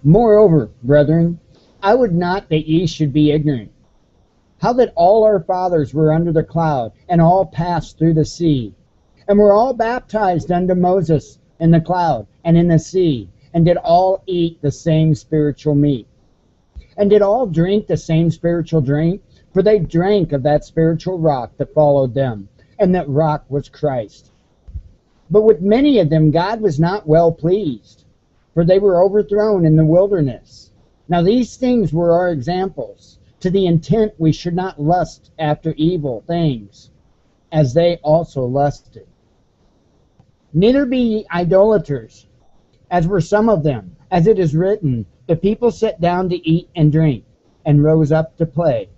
Moreover, brethren, I would not that ye should be ignorant, how that all our fathers were under the cloud, and all passed through the sea, and were all baptized unto Moses in the cloud and in the sea, and did all eat the same spiritual meat, and did all drink the same spiritual drink, for they drank of that spiritual rock that followed them, and that rock was Christ. But with many of them God was not well pleased, for they were overthrown in the wilderness. Now these things were our examples, to the intent we should not lust after evil things, as they also lusted. Neither be ye idolaters, as were some of them, as it is written, the people sat down to eat and drink, and rose up to play.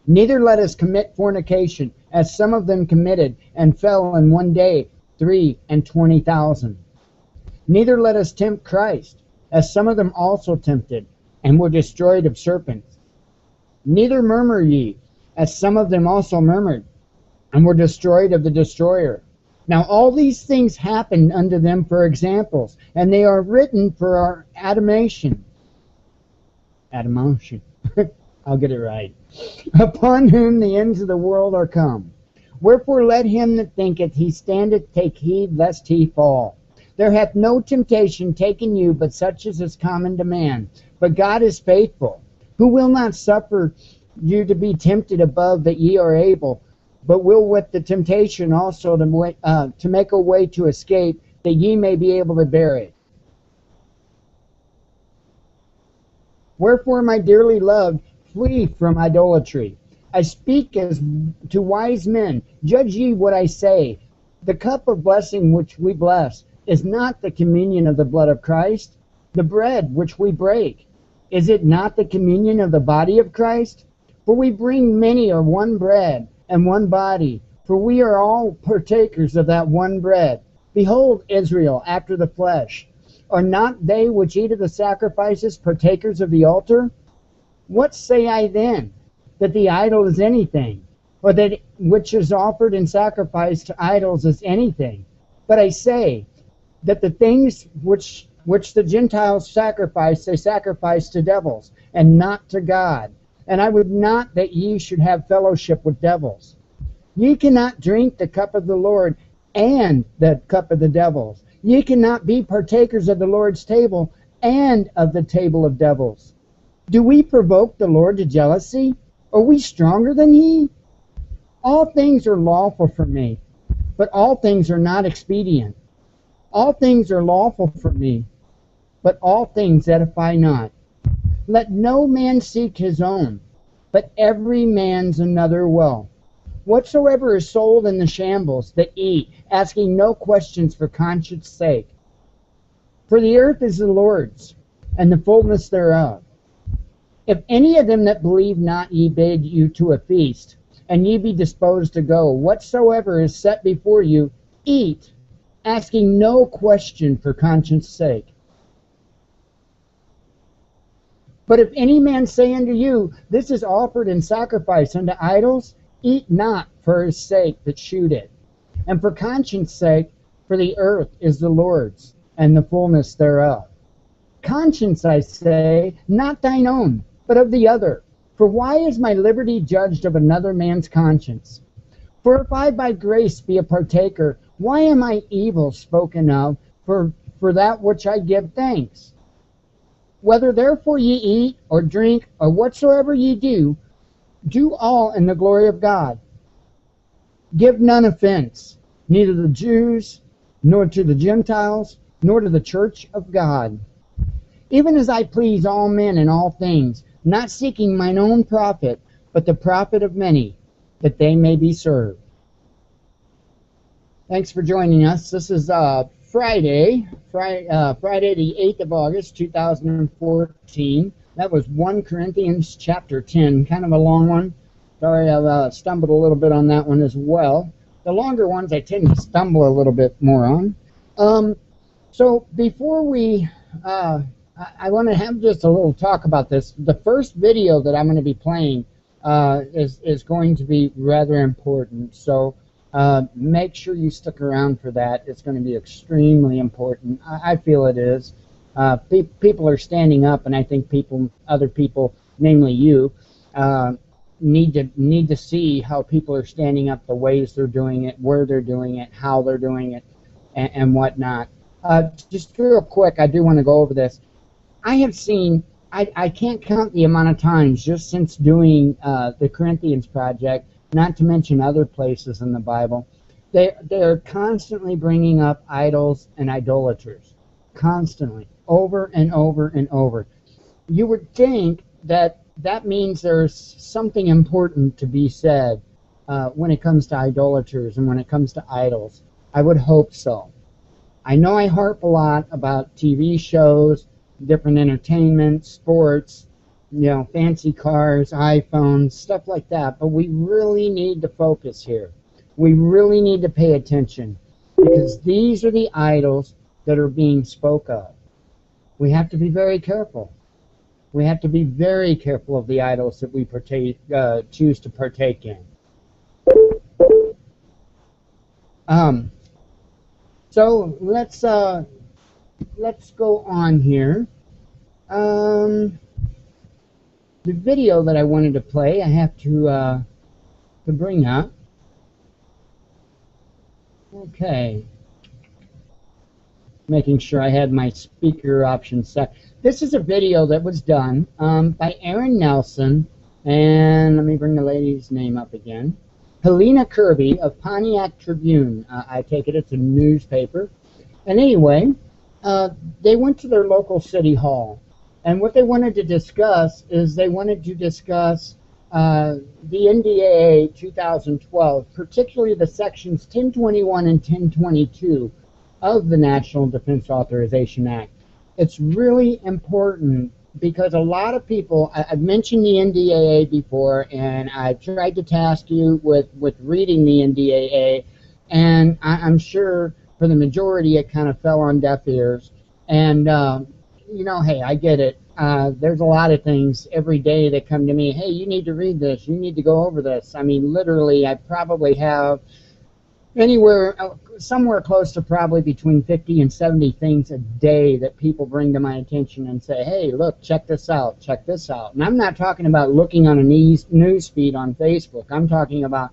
Neither let us commit fornication, as some of them committed, and fell in one day 23,000. Neither let us tempt Christ, as some of them also tempted, and were destroyed of serpents. Neither murmur ye, as some of them also murmured, and were destroyed of the destroyer. Now all these things happened unto them for examples, and they are written for our admonition. Admonition. I'll get it right. Upon whom the ends of the world are come. Wherefore let him that thinketh he standeth take heed lest he fall. There hath no temptation taken you but such as is common to man. But God is faithful, who will not suffer you to be tempted above that ye are able, but will with the temptation also to make a way to escape, that ye may be able to bear it. Wherefore, my dearly loved, flee from idolatry. I speak as to wise men. Judge ye what I say. The cup of blessing which we bless is not the communion of the blood of Christ. The bread which we break, is it not the communion of the body of Christ? For we bring many of one bread and one body, for we are all partakers of that one bread. Behold, Israel, after the flesh, are not they which eat of the sacrifices partakers of the altar? What say I then? That the idol is anything, or that which is offered in sacrifice to idols is anything? But I say that the things which the Gentiles sacrifice, they sacrifice to devils, and not to God. And I would not that ye should have fellowship with devils. Ye cannot drink the cup of the Lord and the cup of the devils. Ye cannot be partakers of the Lord's table and of the table of devils. Do we provoke the Lord to jealousy? Are we stronger than he? All things are lawful for me, but all things are not expedient. All things are lawful for me, but all things edify not. Let no man seek his own, but every man's another well. Whatsoever is sold in the shambles, that eat, asking no questions for conscience sake. For the earth is the Lord's, and the fullness thereof. If any of them that believe not ye bid you to a feast, and ye be disposed to go, whatsoever is set before you, eat, asking no question for conscience sake. But if any man say unto you, this is offered in sacrifice unto idols, eat not for his sake that shewed it, and for conscience sake, for the earth is the Lord's, and the fullness thereof. Conscience, I say, not thine own, but of the other. For why is my liberty judged of another man's conscience? For if I by grace be a partaker, why am I evil spoken of for that which I give thanks? Whether therefore ye eat, or drink, or whatsoever ye do, do all in the glory of God. Give none offense, neither to the Jews, nor to the Gentiles, nor to the church of God. Even as I please all men in all things, not seeking mine own profit, but the profit of many, that they may be served. Thanks for joining us. This is Friday the 8th of August, 2014. That was 1 Corinthians chapter 10, kind of a long one. Sorry, I've stumbled a little bit on that one as well. The longer ones I tend to stumble a little bit more on. So before we, I want to have just a little talk about this. The first video that I'm going to be playing is going to be rather important. So make sure you stick around for that. It's going to be extremely important. I feel it is. People are standing up, and I think other people, namely you, need to see how people are standing up, the ways they're doing it, where they're doing it, how they're doing it, and whatnot. Just real quick, I do want to go over this. I have seen, I can't count the amount of times just since doing the Corinthians project, not to mention other places in the Bible, they're constantly bringing up idols and idolaters, constantly, over and over and over. You would think that means there's something important to be said when it comes to idolaters and when it comes to idols. I would hope so. I know I harp a lot about TV shows, different entertainment, sports, fancy cars, iPhones, stuff like that, but we really need to focus here. We really need to pay attention, because these are the idols that are being spoke of. We have to be very careful. We have to be very careful of the idols that we choose to partake in. So let's go on here. The video that I wanted to play, I have to bring up. Okay. Making sure I had my speaker option set. This is a video that was done by Aaron Nelson, and let me bring the lady's name up again. Helena Kirby of Pontiac Tribune. I take it it's a newspaper. And anyway, they went to their local city hall, and what they wanted to discuss is the NDAA 2012, particularly the sections 1021 and 1022 of the National Defense Authorization Act. It's really important because a lot of people, I've mentioned the NDAA before, and I've tried to task you with reading the NDAA, and I'm sure for the majority it kind of fell on deaf ears. And, hey, I get it. There's a lot of things every day that come to me, hey, you need to read this, you need to go over this. I mean, literally, I probably have somewhere close to probably between 50 and 70 things a day that people bring to my attention and say, hey, look, check this out, check this out. And I'm not talking about looking on a news feed on Facebook. I'm talking about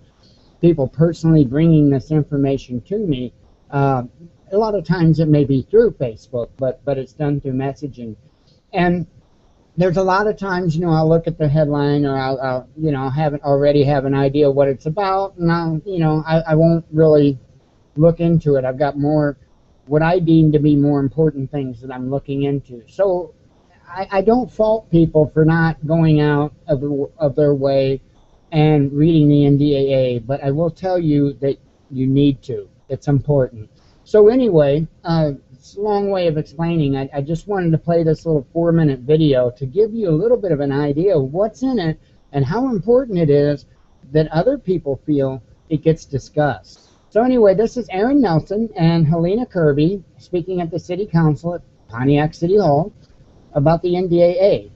people personally bringing this information to me. A lot of times it may be through Facebook, but it's done through messaging. And there's a lot of times, I'll look at the headline, or I'll already have an idea what it's about, and I won't really look into it. I've got more, what I deem to be more important things that I'm looking into. So I don't fault people for not going out of their way and reading the NDAA, but I will tell you that you need to. It's important. So anyway, it's a long way of explaining. I just wanted to play this little 4-minute video to give you a little bit of an idea of what's in it and how important it is that other people feel it gets discussed. So anyway, this is Aaron Nelson and Helena Kirby speaking at the City Council at Pontiac City Hall about the NDAA.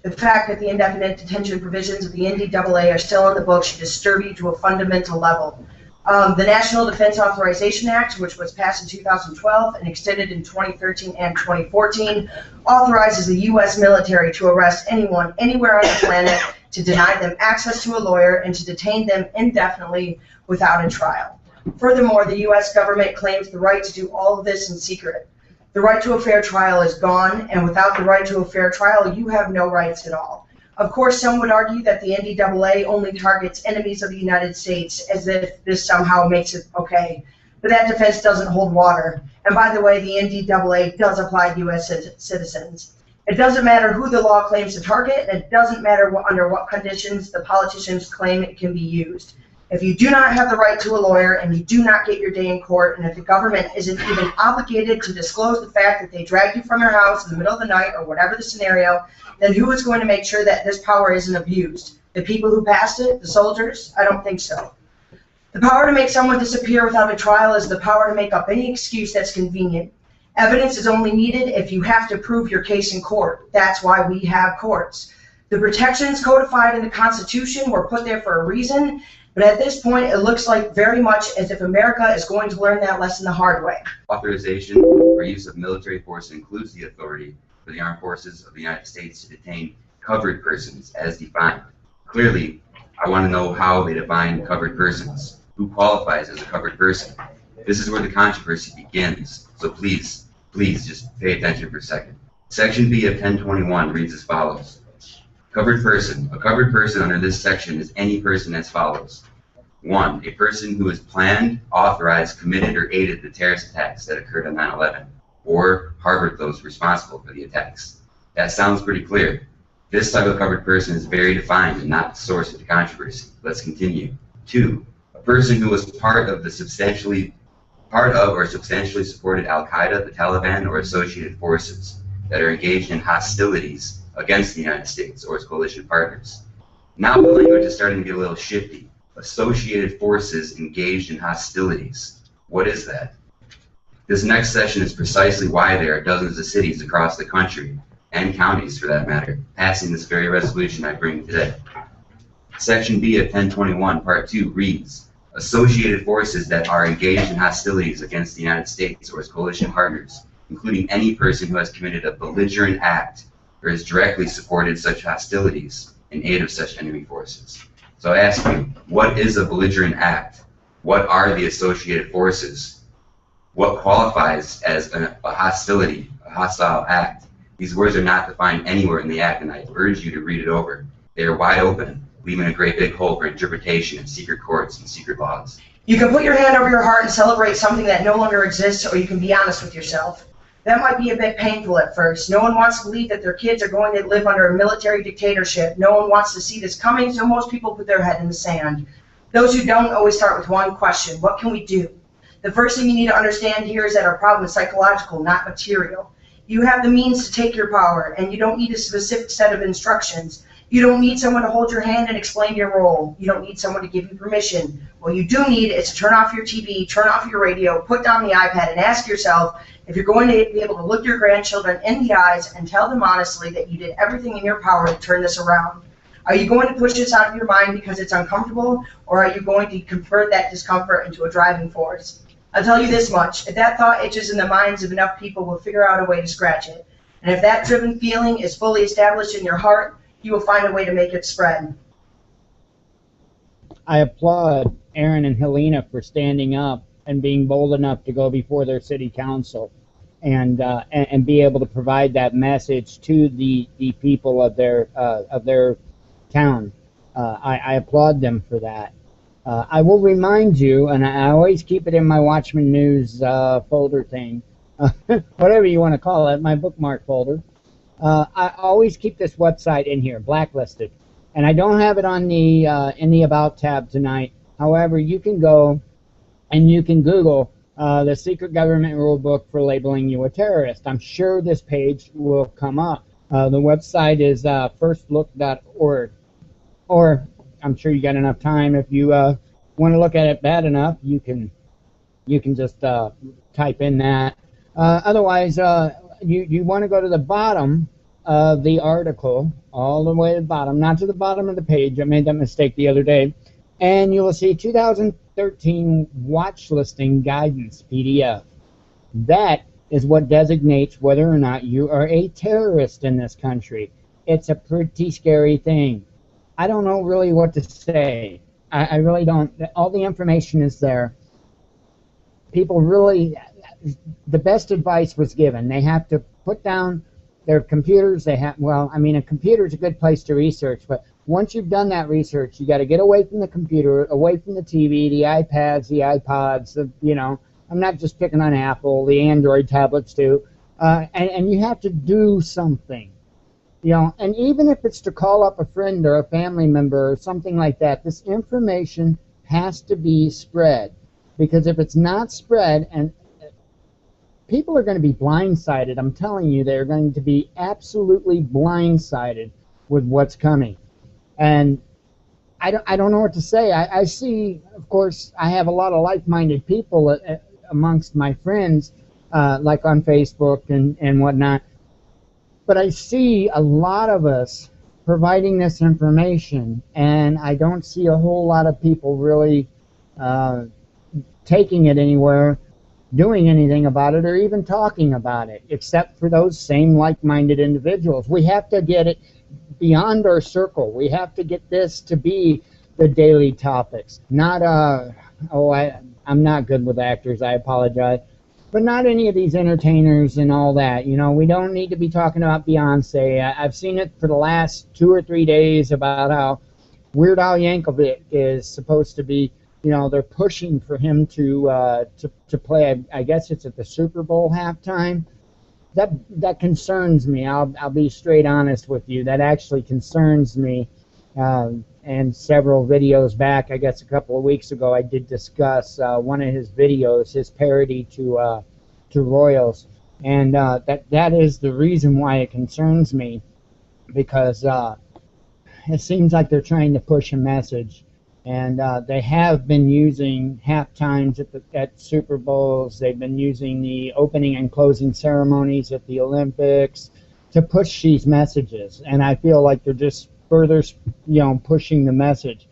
The fact that the indefinite detention provisions of the NDAA are still in the books should disturb you to a fundamental level. The National Defense Authorization Act, which was passed in 2012 and extended in 2013 and 2014, authorizes the U.S. military to arrest anyone anywhere on the planet, to deny them access to a lawyer, and to detain them indefinitely without a trial. Furthermore, the U.S. government claims the right to do all of this in secret. The right to a fair trial is gone, and without the right to a fair trial, you have no rights at all. Of course, some would argue that the NDAA only targets enemies of the United States, as if this somehow makes it okay. But that defense doesn't hold water. And by the way, the NDAA does apply to U.S. citizens. It doesn't matter who the law claims to target, and it doesn't matter under what conditions the politicians claim it can be used. If you do not have the right to a lawyer and you do not get your day in court, and if the government isn't even obligated to disclose the fact that they dragged you from your house in the middle of the night or whatever the scenario, then who is going to make sure that this power isn't abused? The people who passed it? The soldiers? I don't think so. The power to make someone disappear without a trial is the power to make up any excuse that's convenient. Evidence is only needed if you have to prove your case in court. That's why we have courts. The protections codified in the Constitution were put there for a reason, but at this point, it looks like very much as if America is going to learn that lesson the hard way. Authorization for use of military force includes the authority for the armed forces of the United States to detain covered persons as defined. Clearly, I want to know how they define covered persons. Who qualifies as a covered person? This is where the controversy begins, so please just pay attention for a second. Section B of 1021 reads as follows. Covered person. A covered person under this section is any person as follows. 1. A person who has planned, authorized, committed, or aided the terrorist attacks that occurred on 9/11, or harbored those responsible for the attacks. That sounds pretty clear. This type of covered person is very defined and not the source of the controversy. Let's continue. 2. A person who was part of or substantially supported Al-Qaeda, the Taliban, or associated forces that are engaged in hostilities against the United States or its coalition partners. Now the language is starting to get a little shifty. Associated forces engaged in hostilities. What is that? This next section is precisely why there are dozens of cities across the country, and counties for that matter, passing this very resolution I bring today. Section B of 1021, Part 2 reads, associated forces that are engaged in hostilities against the United States or its coalition partners, including any person who has committed a belligerent act or has directly supported such hostilities in aid of such enemy forces. So I ask you, what is a belligerent act? What are the associated forces? What qualifies as a hostility, a hostile act? These words are not defined anywhere in the act, and I urge you to read it over. They are wide open, leaving a great big hole for interpretation in secret courts and secret laws. You can put your hand over your heart and celebrate something that no longer exists, or you can be honest with yourself. That might be a bit painful at first. No one wants to believe that their kids are going to live under a military dictatorship. No one wants to see this coming, so most people put their head in the sand. Those who don't always start with one question: what can we do? The first thing you need to understand here is that our problem is psychological, not material. You have the means to take your power, and you don't need a specific set of instructions. You don't need someone to hold your hand and explain your role. You don't need someone to give you permission. What you do need is to turn off your TV, turn off your radio, put down the iPad, and ask yourself if you're going to be able to look your grandchildren in the eyes and tell them honestly that you did everything in your power to turn this around. Are you going to push this out of your mind because it's uncomfortable, or are you going to convert that discomfort into a driving force? I'll tell you this much: if that thought itches in the minds of enough people, we'll figure out a way to scratch it. And if that driven feeling is fully established in your heart, you will find a way to make it spread. I applaud Aaron and Helena for standing up and being bold enough to go before their city council and be able to provide that message to the people of their town. I applaud them for that. I will remind you, and I always keep it in my Watchman News folder thing, whatever you want to call it, my bookmark folder. I always keep this website in here, blacklisted. And I don't have it on the in the About tab tonight. However, you can go and you can Google the Secret Government Rulebook for Labeling You a Terrorist. I'm sure this page will come up. The website is firstlook.org. Or I'm sure you got enough time. If you want to look at it bad enough, you can just type in that. Otherwise, you want to go to the bottom of the article, all the way to the bottom, not to the bottom of the page. I made that mistake the other day. And you will see 2013 watch listing guidance PDF. That is what designates whether or not you are a terrorist in this country. It's a pretty scary thing. I don't know really what to say. I really don't. All the information is there. People really, the best advice was given. They have to put down their computers. They have, well, I mean, a computer is a good place to research, but once you've done that research, you got to get away from the computer, away from the TV, the iPads, the iPods, you know. I'm not just picking on Apple, the Android tablets too. And you have to do something. You know, and even if it's to call up a friend or a family member or something like that, this information has to be spread. Because if it's not spread, and people are going to be blindsided, I'm telling you, they're going to be absolutely blindsided with what's coming. And I don't know what to say. I see, of course, I have a lot of like-minded people amongst my friends, like on Facebook and whatnot. But I see a lot of us providing this information, and I don't see a whole lot of people really taking it anywhere, doing anything about it, or even talking about it, except for those same like-minded individuals. We have to get it beyond our circle. We have to get this to be the daily topics. Not, I'm not good with actors, I apologize. But not any of these entertainers and all that. You know, we don't need to be talking about Beyonce. I've seen it for the last 2 or 3 days about how Weird Al Yankovic is supposed to be, you know, they're pushing for him to play, I guess it's at the Super Bowl halftime. That concerns me. I'll be straight honest with you. That actually concerns me. And several videos back, I guess a couple of weeks ago, I did discuss one of his videos, his parody to Royals, and that is the reason why it concerns me, because it seems like they're trying to push a message, and they have been using halftimes at Super Bowls. They've been using the opening and closing ceremonies at the Olympics to push these messages, and I feel like they're just further, you know, pushing the message.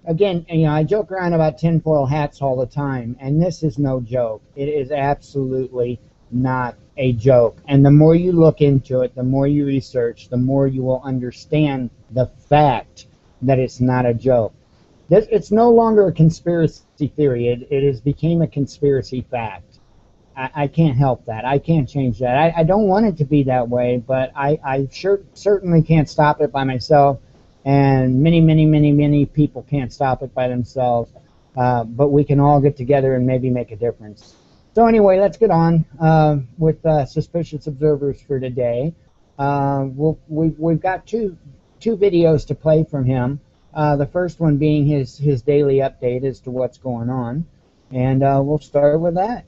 Again, you know, I joke around about tinfoil hats all the time, and this is no joke. It is absolutely not a joke. And the more you look into it, the more you research, the more you will understand the fact that it's not a joke. It's no longer a conspiracy theory. It has become a conspiracy fact. I can't help that. I can't change that. I don't want it to be that way, but I certainly can't stop it by myself, and many people can't stop it by themselves, but we can all get together and maybe make a difference. So anyway, let's get on with Suspicious Observers for today. We've got two videos to play from him. The first one being his daily update as to what's going on, and we'll start with that.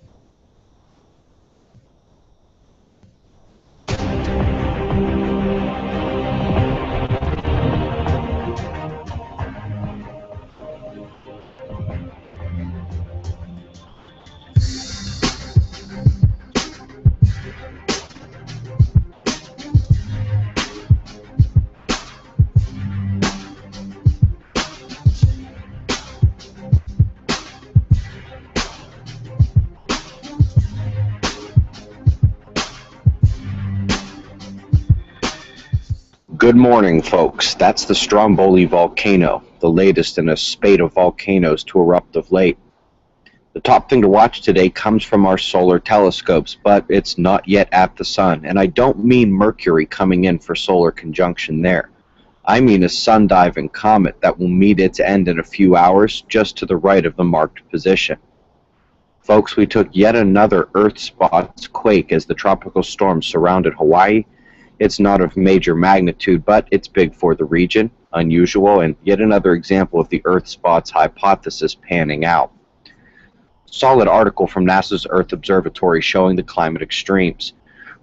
Good morning, folks. That's the Stromboli volcano, the latest in a spate of volcanoes to erupt of late. The top thing to watch today comes from our solar telescopes, but it's not yet at the sun, and I don't mean Mercury coming in for solar conjunction there. I mean a sun-diving comet that will meet its end in a few hours just to the right of the marked position. Folks, we took yet another Earth spots quake as the tropical storm surrounded Hawaii. It's not of major magnitude, but it's big for the region. Unusual, and yet another example of the Earth spots hypothesis panning out. Solid article from NASA's Earth Observatory showing the climate extremes.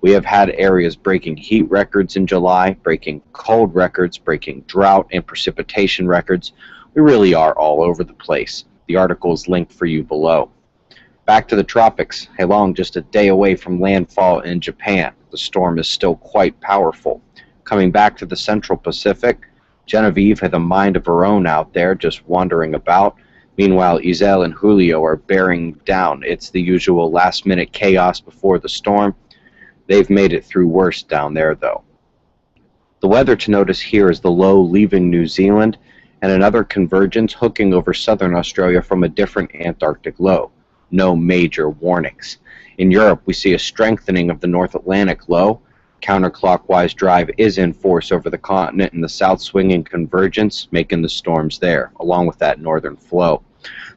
We have had areas breaking heat records in July, breaking cold records, breaking drought and precipitation records. We really are all over the place. The article is linked for you below. Back to the tropics. Heilong just a day away from landfall in Japan. The storm is still quite powerful. Coming back to the Central Pacific, Genevieve had a mind of her own out there, just wandering about. Meanwhile, Isel and Julio are bearing down. It's the usual last-minute chaos before the storm. They've made it through worse down there, though. The weather to notice here is the low leaving New Zealand and another convergence hooking over southern Australia from a different Antarctic low. No major warnings. In Europe, we see a strengthening of the North Atlantic low. Counterclockwise drive is in force over the continent, and the south swinging convergence making the storms there, along with that northern flow.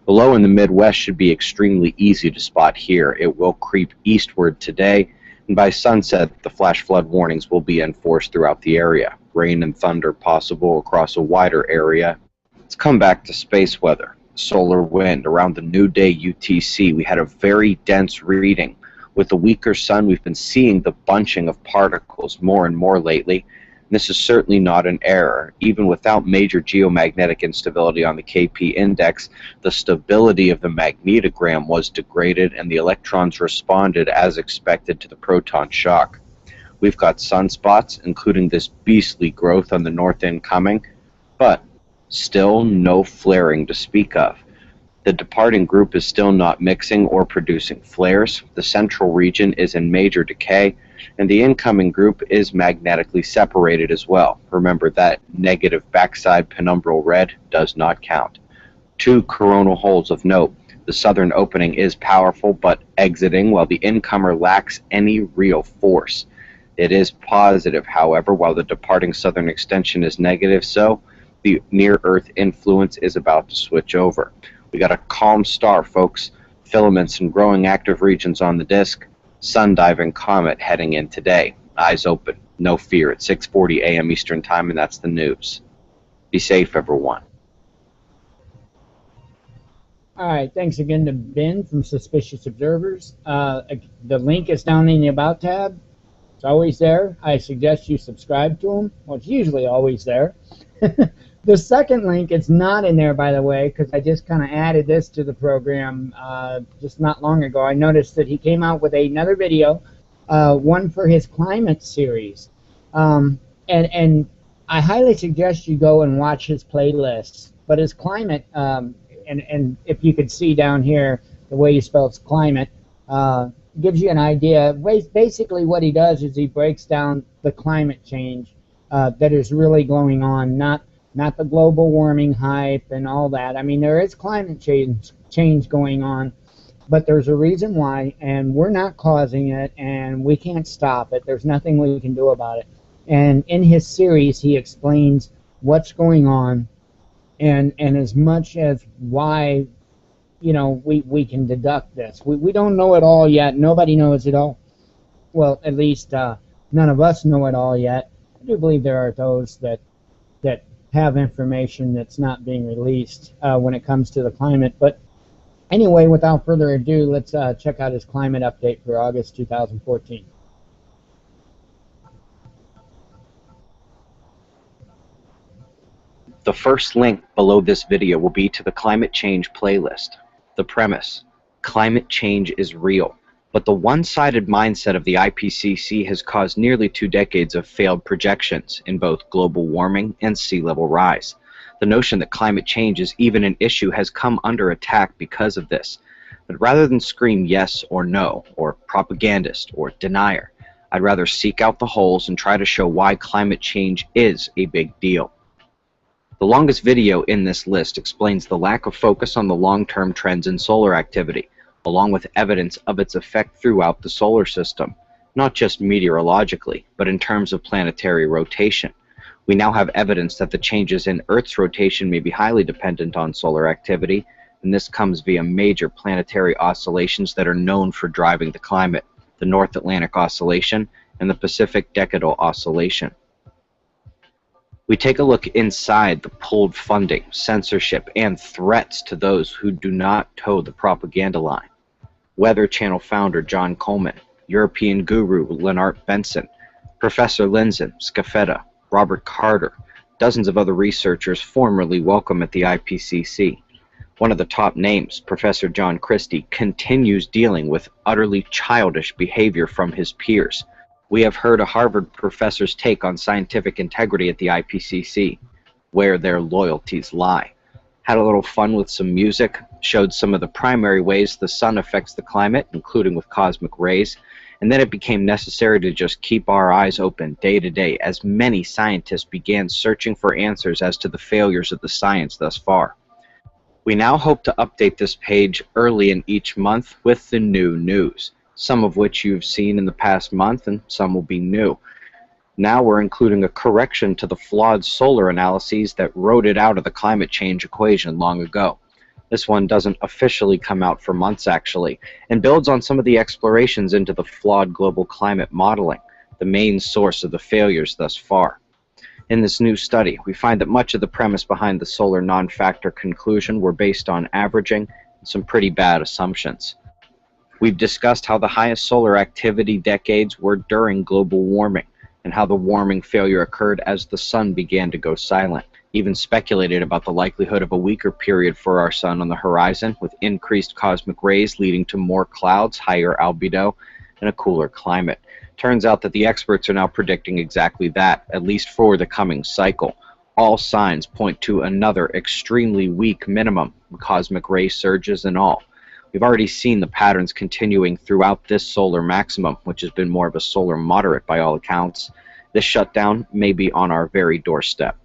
The low in the Midwest should be extremely easy to spot here. It will creep eastward today, and by sunset, the flash flood warnings will be enforced throughout the area. Rain and thunder possible across a wider area. Let's come back to space weather. Solar wind. Around the New Day UTC, we had a very dense reading. With the weaker sun, we've been seeing the bunching of particles more and more lately. This is certainly not an error. Even without major geomagnetic instability on the KP index, the stability of the magnetogram was degraded and the electrons responded as expected to the proton shock. We've got sunspots, including this beastly growth on the north end coming, but still no flaring to speak of. The departing group is still not mixing or producing flares. The central region is in major decay, and the incoming group is magnetically separated as well. Remember that negative backside penumbral red does not count. 2 coronal holes of note. The southern opening is powerful but exiting, while the incomer lacks any real force. It is positive, however, while the departing southern extension is negative, so the near-Earth influence is about to switch over. We got a calm star, folks. Filaments and growing active regions on the disk. Sun-diving comet heading in today. Eyes open. No fear. It's 6:40 a.m. Eastern Time, and that's the news. Be safe, everyone. All right, thanks again to Ben from Suspicious Observers. The link is down in the About tab. It's always there. I suggest you subscribe to them. Well, it's usually always there. The second link is not in there, by the way, because I just kind of added this to the program just not long ago. I noticed that he came out with another video, one for his climate series. And I highly suggest you go and watch his playlists. But his climate, and if you could see down here the way he spells climate, gives you an idea. Basically what he does is he breaks down the climate change that is really going on, not the global warming hype and all that. I mean, there is climate change going on, but there's a reason why, and we're not causing it, and we can't stop it. There's nothing we can do about it. And in his series, he explains what's going on, and as much as why, you know, we can deduct this. We don't know it all yet. Nobody knows it all. Well, at least none of us know it all yet. I do believe there are those that have information that's not being released when it comes to the climate. But anyway, without further ado, let's check out his climate update for August 2014. The first link below this video will be to the climate change playlist. The premise: climate change is real. But the one-sided mindset of the IPCC has caused nearly 2 decades of failed projections in both global warming and sea level rise. The notion that climate change is even an issue has come under attack because of this. But rather than scream yes or no, or propagandist or denier, I'd rather seek out the holes and try to show why climate change is a big deal. The longest video in this list explains the lack of focus on the long-term trends in solar activity, along with evidence of its effect throughout the solar system, not just meteorologically, but in terms of planetary rotation. We now have evidence that the changes in Earth's rotation may be highly dependent on solar activity, and this comes via major planetary oscillations that are known for driving the climate, the North Atlantic Oscillation and the Pacific Decadal Oscillation. We take a look inside the pulled funding, censorship, and threats to those who do not toe the propaganda line. Weather Channel founder John Coleman, European guru Lennart Benson, Professor Linzen Scafetta, Robert Carter, dozens of other researchers formerly welcome at the IPCC. One of the top names, Professor John Christie, continues dealing with utterly childish behavior from his peers. We have heard a Harvard professor's take on scientific integrity at the IPCC, where their loyalties lie. Had a little fun with some music, showed some of the primary ways the sun affects the climate, including with cosmic rays, and then it became necessary to just keep our eyes open day to day as many scientists began searching for answers as to the failures of the science thus far. We now hope to update this page early in each month with the new news, some of which you've seen in the past month and some will be new. Now we're including a correction to the flawed solar analyses that wrote it out of the climate change equation long ago. This one doesn't officially come out for months actually, and builds on some of the explorations into the flawed global climate modeling, the main source of the failures thus far. In this new study, we find that much of the premise behind the solar non-factor conclusion were based on averaging and some pretty bad assumptions. We've discussed how the highest solar activity decades were during global warming, and how the warming failure occurred as the sun began to go silent. Even speculated about the likelihood of a weaker period for our sun on the horizon, with increased cosmic rays leading to more clouds, higher albedo, and a cooler climate. Turns out that the experts are now predicting exactly that, at least for the coming cycle. All signs point to another extremely weak minimum, cosmic ray surges and all. We've already seen the patterns continuing throughout this solar maximum, which has been more of a solar moderate by all accounts. This shutdown may be on our very doorstep.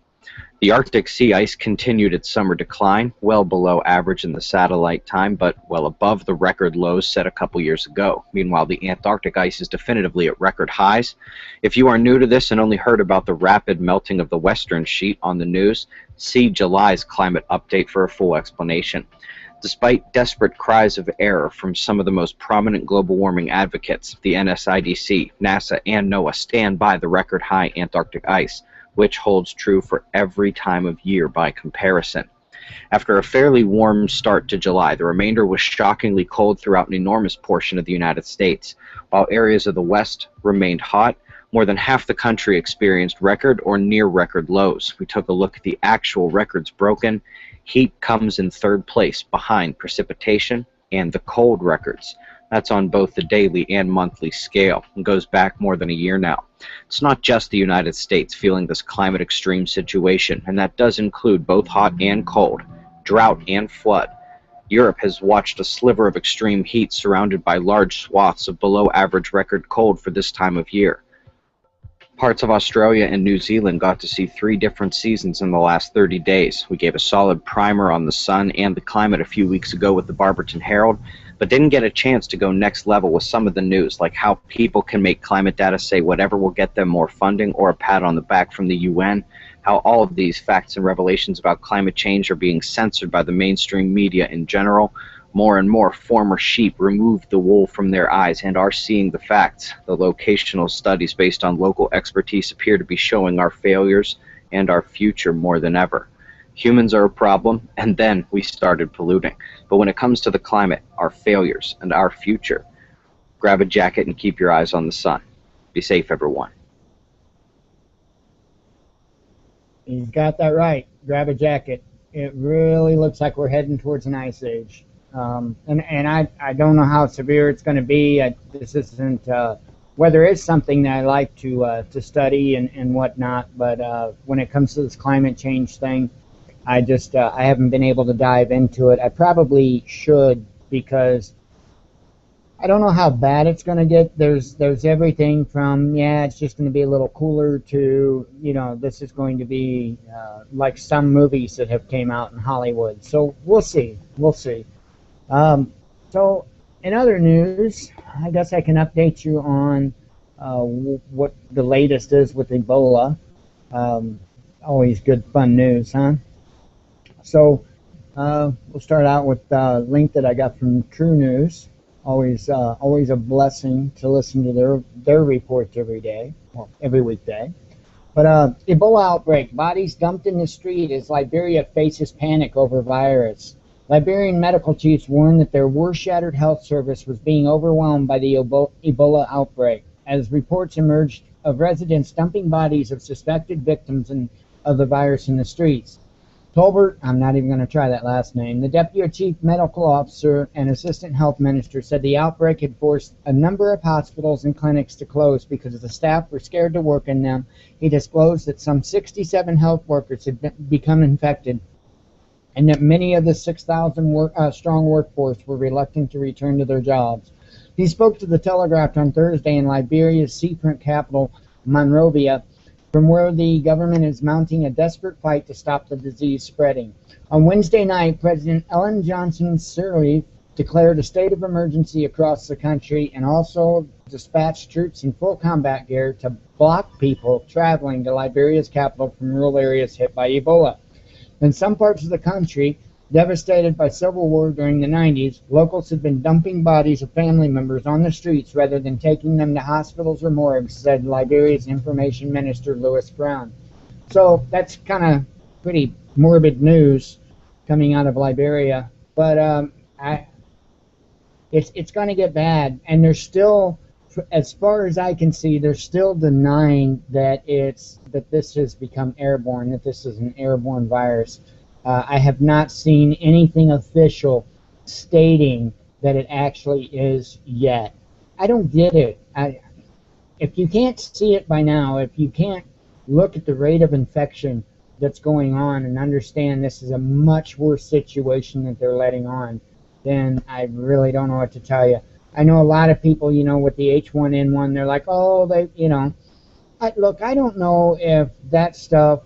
The Arctic sea ice continued its summer decline, well below average in the satellite time, but well above the record lows set a couple years ago. Meanwhile, the Antarctic ice is definitively at record highs. If you are new to this and only heard about the rapid melting of the western sheet on the news, see July's climate update for a full explanation. Despite desperate cries of error from some of the most prominent global warming advocates, the NSIDC, NASA, and NOAA stand by the record high Antarctic ice, which holds true for every time of year by comparison. After a fairly warm start to July, the remainder was shockingly cold throughout an enormous portion of the United States. While areas of the West remained hot, more than half the country experienced record or near record lows. We took a look at the actual records broken. Heat comes in third place behind precipitation and the cold records. That's on both the daily and monthly scale, and goes back more than a year now. It's not just the United States feeling this climate extreme situation, and that does include both hot and cold, drought and flood. Europe has watched a sliver of extreme heat surrounded by large swaths of below average record cold for this time of year. Parts of Australia and New Zealand got to see 3 different seasons in the last 30 days. We gave a solid primer on the sun and the climate a few weeks ago with the Barberton Herald, but didn't get a chance to go next level with some of the news, like how people can make climate data say whatever will get them more funding or a pat on the back from the UN, how all of these facts and revelations about climate change are being censored by the mainstream media in general. More and more former sheep removed the wool from their eyes and are seeing the facts. The locational studies based on local expertise appear to be showing our failures and our future more than ever. Humans are a problem, and then we started polluting. But when it comes to the climate, our failures, and our future, grab a jacket and keep your eyes on the sun. Be safe, everyone. You got that right. Grab a jacket. It really looks like we're heading towards an ice age. And I don't know how severe it's going to be. This isn't weather is something that I like to study and whatnot, but when it comes to this climate change thing, I haven't been able to dive into it. I probably should, because I don't know how bad it's going to get. There's everything from, yeah, it's just going to be a little cooler to, you know, this is going to be like some movies that have came out in Hollywood. So we'll see. We'll see. So in other news, I guess I can update you on what the latest is with Ebola. Always good fun news, huh? So we'll start out with the link that I got from True News. Always a blessing to listen to their reports every day, well, every weekday. But Ebola outbreak, bodies dumped in the street as Liberia faces panic over virus. Liberian medical chiefs warned that their war-shattered health service was being overwhelmed by the Ebola outbreak, as reports emerged of residents dumping bodies of suspected victims of the virus in the streets. Tolbert, I'm not even going to try that last name, the deputy chief medical officer and assistant health minister, said the outbreak had forced a number of hospitals and clinics to close because the staff were scared to work in them. He disclosed that some 67 health workers had become infected and that many of the 6,000 strong workforce were reluctant to return to their jobs. He spoke to the Telegraph on Thursday in Liberia's seafront capital, Monrovia, from where the government is mounting a desperate fight to stop the disease spreading. On Wednesday night, President Ellen Johnson Sirleaf declared a state of emergency across the country and also dispatched troops in full combat gear to block people traveling to Liberia's capital from rural areas hit by Ebola. In some parts of the country, devastated by civil war during the 90s, locals have been dumping bodies of family members on the streets rather than taking them to hospitals or morgues, said Liberia's Information Minister Louis Brown. So that's kind of pretty morbid news coming out of Liberia. But it's going to get bad, and they're still, as far as I can see, they're still denying that this has become airborne, that this is an airborne virus. I have not seen anything official stating that it actually is yet. I don't get it. If you can't see it by now, if you can't look at the rate of infection that's going on and understand this is a much worse situation that they're letting on, then I really don't know what to tell you. I know a lot of people, with the H1N1, they're like, oh, look, I don't know if that stuff,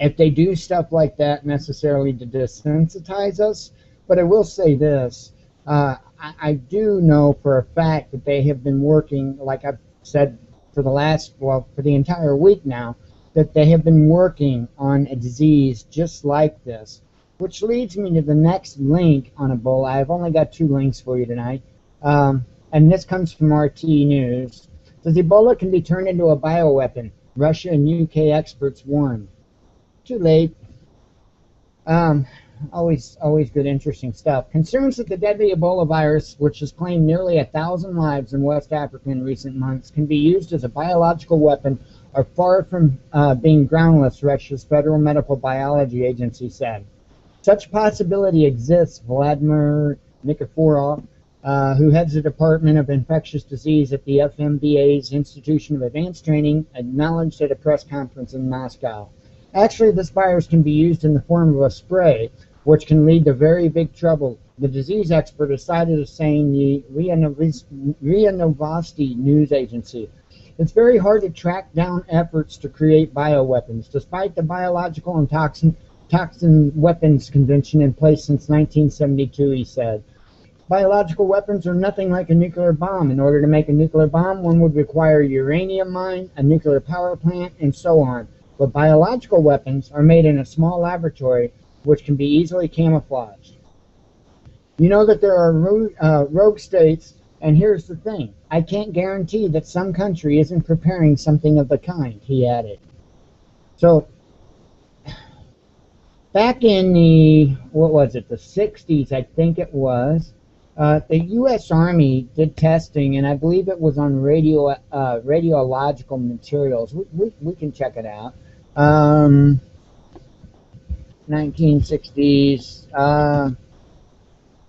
if they do stuff like that necessarily to desensitize us, but I will say this. I do know for a fact that they have been working, like I've said for the entire week now, that they have been working on a disease just like this, which leads me to the next link on Ebola. I've only got 2 links for you tonight. And this comes from RT News. It says Ebola can be turned into a bioweapon. Russia and UK experts warn. Too late. Always good, interesting stuff. Concerns that the deadly Ebola virus, which has claimed nearly 1,000 lives in West Africa in recent months, can be used as a biological weapon are far from being groundless, Russia's Federal Medical Biology Agency said. Such possibility exists, Vladimir Nikiforov, who heads the Department of Infectious Disease at the FMBA's Institution of Advanced Training, acknowledged at a press conference in Moscow. Actually, this virus can be used in the form of a spray, which can lead to very big trouble. The disease expert is cited as saying the RIA Novosti news agency. It's very hard to track down efforts to create bioweapons, despite the Biological and Toxin Weapons Convention in place since 1972, he said. Biological weapons are nothing like a nuclear bomb. In order to make a nuclear bomb, one would require a uranium mine, a nuclear power plant, and so on. But biological weapons are made in a small laboratory, which can be easily camouflaged. You know that there are rogue states, and here's the thing. I can't guarantee that some country isn't preparing something of the kind, he added. So, back in the 60s, I think it was, the U.S. Army did testing, and I believe it was on radiological materials. We can check it out. 1960s,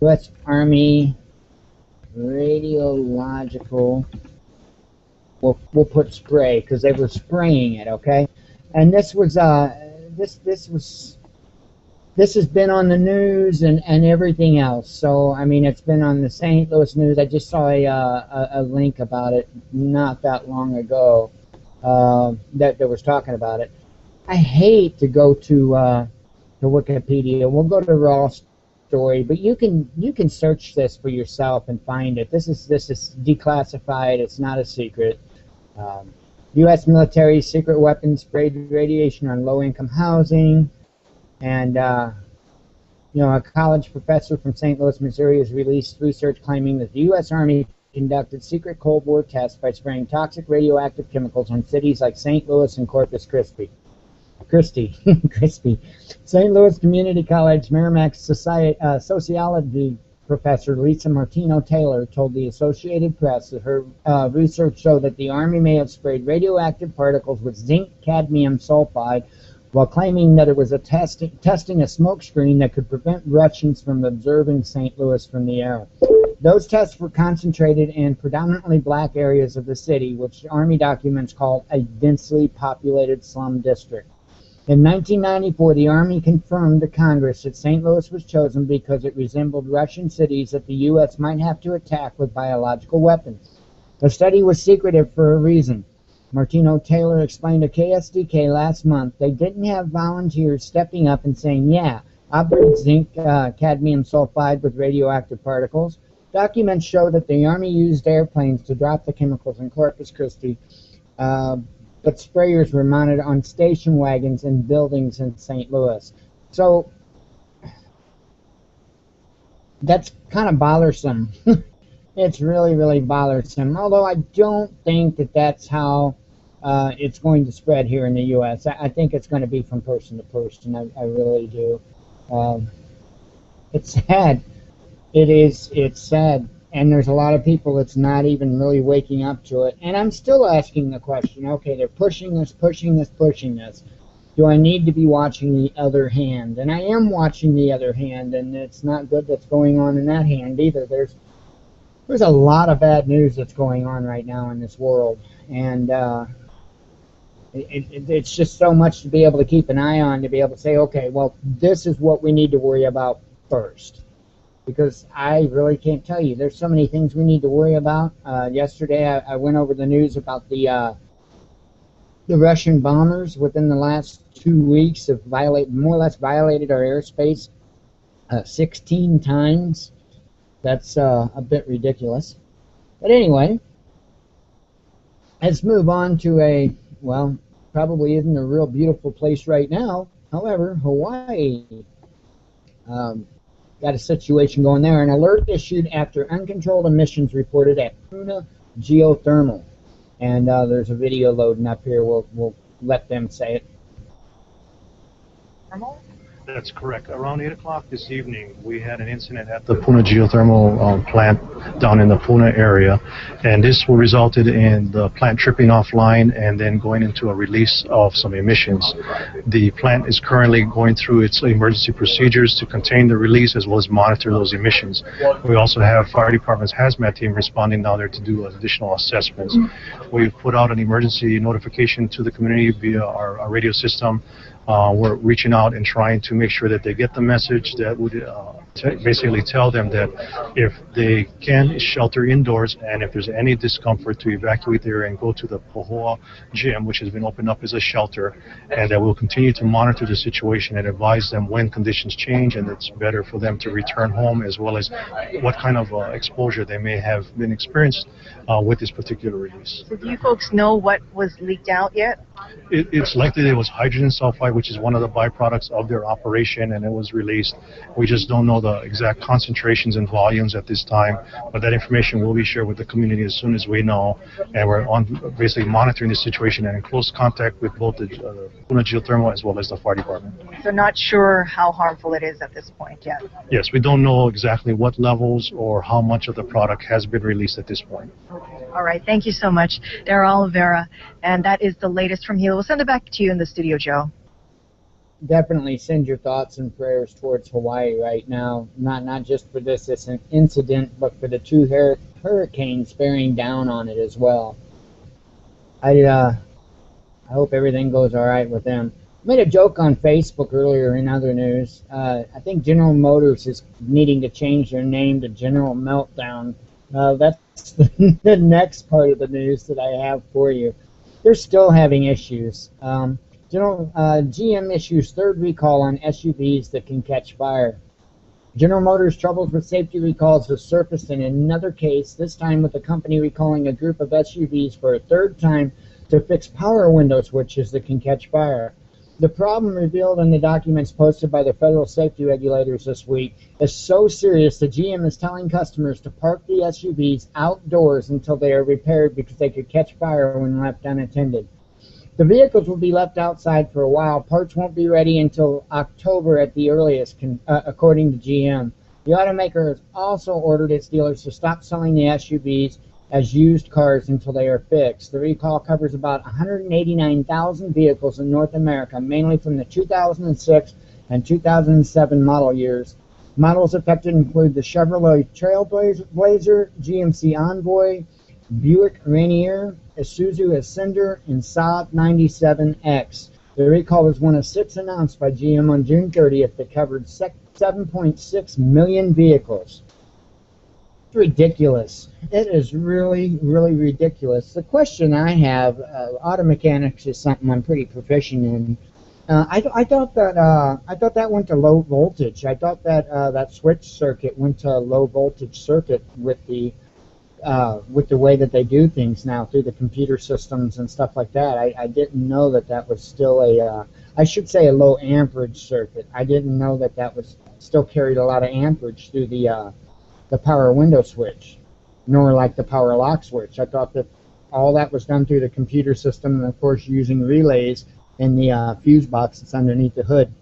U.S. Army radiological. We'll put spray because they were spraying it. Okay, and this was This has been on the news and everything else. So, I mean, it's been on the St. Louis News. I just saw a link about it not that long ago that was talking about it. I hate to go to Wikipedia. We'll go to Raw Story, but you can search this for yourself and find it. This is declassified. It's not a secret. U.S. military secret weapons sprayed radiation on low-income housing. And, a college professor from St. Louis, Missouri has released research claiming that the U.S. Army conducted secret Cold War tests by spraying toxic radioactive chemicals on cities like St. Louis and Corpus Christi. St. Louis Community College Merrimack sociology professor Lisa Martino-Taylor told the Associated Press that her research showed that the Army may have sprayed radioactive particles with zinc cadmium sulfide while claiming that it was testing a smokescreen that could prevent Russians from observing St. Louis from the air. Those tests were concentrated in predominantly black areas of the city, which Army documents called a densely populated slum district. In 1994, the Army confirmed to Congress that St. Louis was chosen because it resembled Russian cities that the U.S. might have to attack with biological weapons. The study was secretive for a reason. Martino-Taylor explained to KSDK last month they didn't have volunteers stepping up and saying, yeah, I breathed zinc cadmium sulfide with radioactive particles. Documents show that the Army used airplanes to drop the chemicals in Corpus Christi, but sprayers were mounted on station wagons and buildings in St. Louis. So that's kind of bothersome. It's really, really bothersome. Although I don't think that that's how it's going to spread here in the U.S. I think it's going to be from person to person. I really do. It's sad. It's sad. And there's a lot of people that's not even really waking up to it. And I'm still asking the question, okay, they're pushing this. Do I need to be watching the other hand? And I am watching the other hand, and it's not good that's going on in that hand either. There's a lot of bad news that's going on right now in this world. And it's just so much to be able to keep an eye on, to be able to say, okay, well, this is what we need to worry about first. Because I really can't tell you. There's so many things we need to worry about. Yesterday I went over the news about the Russian bombers within the last 2 weeks have more or less violated our airspace 16 times. That's a bit ridiculous. But anyway, let's move on to probably isn't a real beautiful place right now. However, Hawaii. Got a situation going there. An alert issued after uncontrolled emissions reported at Puna Geothermal. And there's a video loading up here. We'll let them say it. That's correct. Around 8 o'clock this evening, we had an incident at the Puna Geothermal plant down in the Puna area, and this resulted in the plant tripping offline and then going into a release of some emissions. The plant is currently going through its emergency procedures to contain the release as well as monitor those emissions. We also have fire department's hazmat team responding down there to do additional assessments. We've put out an emergency notification to the community via our radio system. We're reaching out and trying to make sure that they get the message that would basically tell them that if they can shelter indoors, and if there's any discomfort, to evacuate there and go to the Pohoa gym, which has been opened up as a shelter, and that we'll continue to monitor the situation and advise them when conditions change and it's better for them to return home, as well as what kind of exposure they may have been experienced with this particular release. So do you folks know what was leaked out yet? It's likely it was hydrogen sulfide, which is one of the byproducts of their operation, and it was released. We just don't know the exact concentrations and volumes at this time, but that information will be shared with the community as soon as we know, and we're basically monitoring the situation and in close contact with both the Puna Geothermal as well as the fire department. So not sure how harmful it is at this point yet? Yes, we don't know exactly what levels or how much of the product has been released at this point. Okay. All right, thank you so much, Daryl Oliveira, and that is the latest from Gila. We'll send it back to you in the studio, Joe. Definitely send your thoughts and prayers towards Hawaii right now, not just for this incident, but for the two hurricanes bearing down on it as well. I hope everything goes all right with them. I made a joke on Facebook earlier in other news. I think General Motors is needing to change their name to General Meltdown. That's the next part of the news that I have for you. They're still having issues. GM issues third recall on SUVs that can catch fire. General Motors' troubles with safety recalls have surfaced in another case, this time with the company recalling a group of SUVs for a third time to fix power window switches that can catch fire. The problem revealed in the documents posted by the federal safety regulators this week is so serious that GM is telling customers to park the SUVs outdoors until they are repaired because they could catch fire when left unattended. The vehicles will be left outside for a while. Parts won't be ready until October at the earliest, according to GM. The automaker has also ordered its dealers to stop selling the SUVs as used cars until they are fixed. The recall covers about 189,000 vehicles in North America, mainly from the 2006 and 2007 model years. Models affected include the Chevrolet Trailblazer, GMC Envoy, Buick Rainier, Isuzu Ascender, and Saab 97X. The recall was one of 6 announced by GM on June 30th that covered 7.6 million vehicles. It's ridiculous. It is really, really ridiculous. The question I have, auto mechanics is something I'm pretty proficient in. I thought that went to low voltage. I thought that that switch circuit went to a low voltage circuit with the way that they do things now through the computer systems and stuff like that. I didn't know that that was still I should say a low amperage circuit. I didn't know that that was still carried a lot of amperage through the power window switch, nor like the power lock switch. I thought that all that was done through the computer system, and of course using relays in the fuse box that's underneath the hood.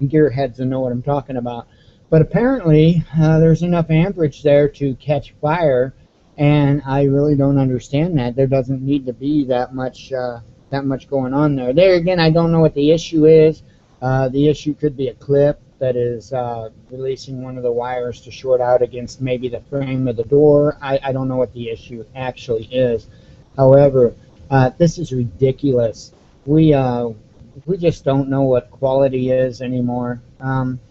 Gearheads will know what I'm talking about. But apparently there's enough amperage there to catch fire. And I really don't understand that. There doesn't need to be that much going on there. There again, I don't know what the issue is. The issue could be a clip that is releasing one of the wires to short out against maybe the frame of the door. I don't know what the issue actually is. However, this is ridiculous. We just don't know what quality is anymore.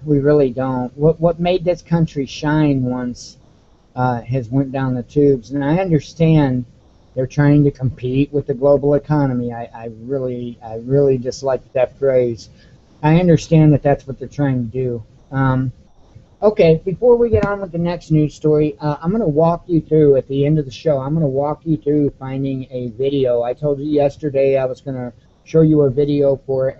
We really don't. What made this country shine once has went down the tubes, and I understand they're trying to compete with the global economy. I really dislike that phrase. I understand that that's what they're trying to do. Okay, before we get on with the next news story, I'm going to walk you through at the end of the show. I'm going to walk you through finding a video. I told you yesterday I was going to show you a video for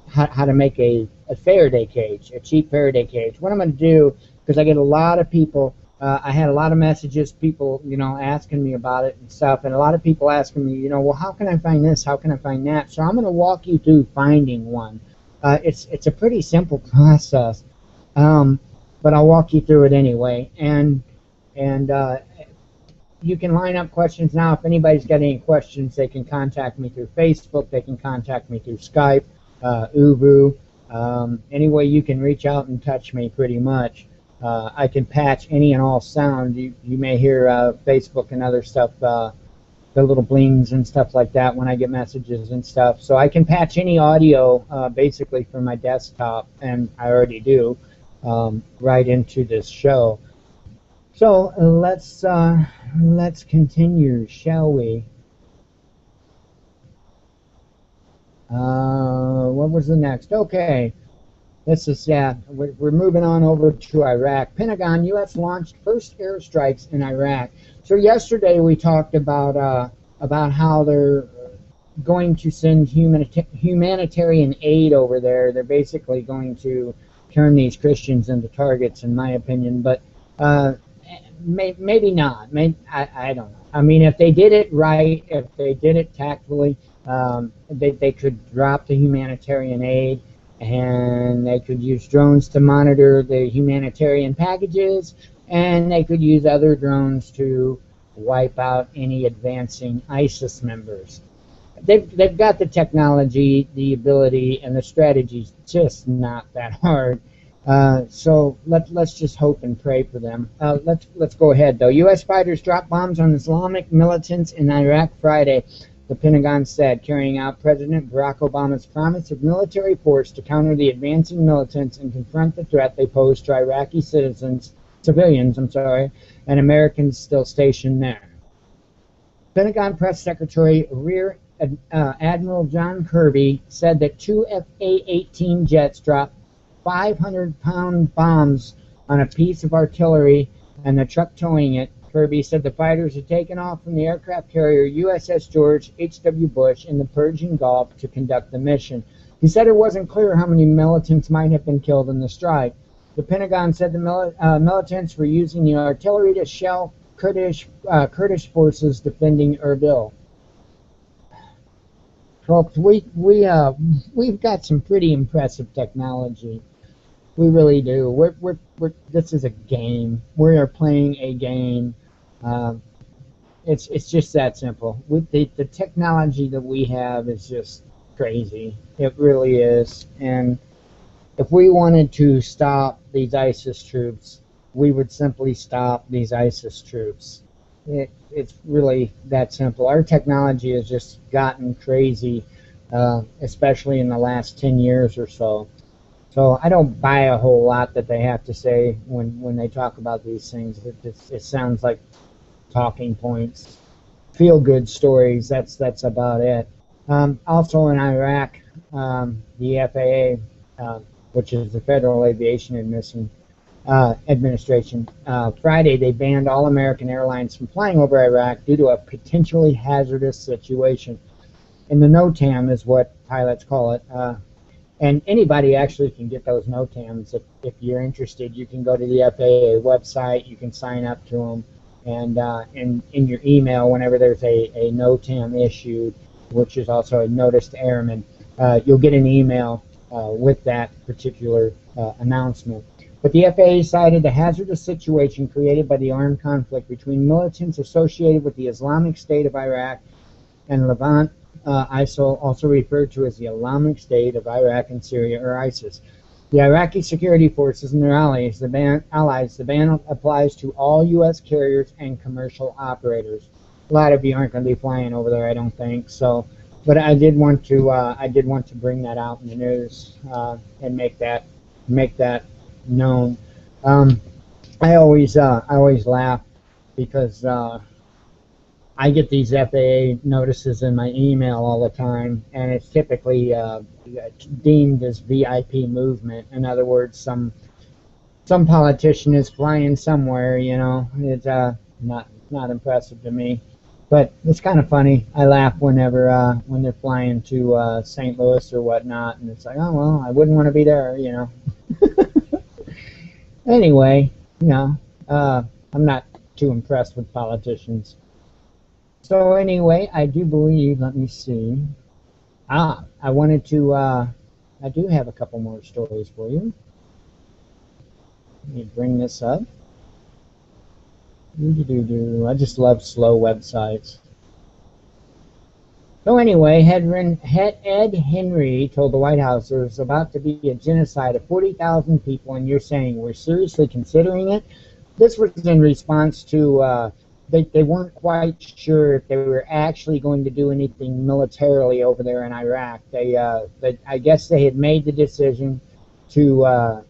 how to make a Faraday cage, a cheap Faraday cage. What I'm going to do, because I get a lot of people, I had a lot of messages, people, asking me about it and stuff, and a lot of people asking me, well, how can I find this? How can I find that? So I'm going to walk you through finding one. It's a pretty simple process, but I'll walk you through it anyway. And you can line up questions now. If anybody's got any questions, they can contact me through Facebook. They can contact me through Skype, Uvu. Any way you can reach out and touch me, pretty much. I can patch any and all sound. You may hear Facebook and other stuff, the little blings and stuff like that when I get messages and stuff. So I can patch any audio basically from my desktop, and I already do, right into this show. So let's continue, shall we? What was the next? Okay. This is, we're moving on over to Iraq. Pentagon, U.S. launched first airstrikes in Iraq. So yesterday we talked about how they're going to send humanitarian aid over there. They're basically going to turn these Christians into targets, in my opinion. But maybe not. I don't know. I mean, if they did it right, if they did it tactfully, they could drop the humanitarian aid, and they could use drones to monitor the humanitarian packages, and they could use other drones to wipe out any advancing ISIS members. They've got the technology, the ability, and the strategy's just not that hard. So let's just hope and pray for them. Let's go ahead, though. U.S. fighters dropped bombs on Islamic militants in Iraq Friday, the Pentagon said, carrying out President Barack Obama's promise of military force to counter the advancing militants and confront the threat they pose to Iraqi civilians, and Americans still stationed there. Pentagon Press Secretary Rear Admiral John Kirby said that 2 FA-18 jets dropped 500-pound bombs on a piece of artillery and the truck towing it Kirby said the fighters had taken off from the aircraft carrier USS George H.W. Bush in the Persian Gulf to conduct the mission. He said it wasn't clear how many militants might have been killed in the strike. The Pentagon said the militants were using the artillery to shell Kurdish forces defending Erbil. Folks, we've got some pretty impressive technology. We really do. This is a game. We are playing a game. It's just that simple. The technology that we have is just crazy. It really is. And if we wanted to stop these ISIS troops, we would simply stop these ISIS troops. It's really that simple. Our technology has just gotten crazy, especially in the last 10 years or so. So I don't buy a whole lot that they have to say when they talk about these things. It sounds like talking points, feel-good stories. That's about it. Also in Iraq, the FAA, which is the Federal Aviation Administration, Friday they banned all American airlines from flying over Iraq due to a potentially hazardous situation. And the NOTAM is what pilots call it. And anybody actually can get those NOTAMs. If you're interested, you can go to the FAA website, you can sign up to them, and in your email, whenever there's a NOTAM issued, which is also a notice to airmen, you'll get an email with that particular announcement. But the FAA cited the hazardous situation created by the armed conflict between militants associated with the Islamic State of Iraq and Levant, ISIL, also referred to as the Islamic State of Iraq and Syria, or ISIS. The Iraqi security forces and their allies, the ban applies to all U.S. carriers and commercial operators. A lot of you aren't going to be flying over there, I don't think. So, but I did want to bring that out in the news and make that known. I always laugh because I get these FAA notices in my email all the time, and it's typically deemed as VIP movement. In other words, some politician is flying somewhere. You know, it's not impressive to me, but it's kind of funny. I laugh whenever when they're flying to St. Louis or whatnot, and it's like, oh well, I wouldn't want to be there, you know. Anyway, you know, I'm not too impressed with politicians. So anyway, I do believe, let me see. I wanted to, I do have a couple more stories for you. Let me bring this up. I just love slow websites. So anyway, Ed Henry told the White House there's about to be a genocide of 40,000 people, and you're saying we're seriously considering it? This was in response to they weren't quite sure if they were actually going to do anything militarily over there in Iraq. I guess they had made the decision to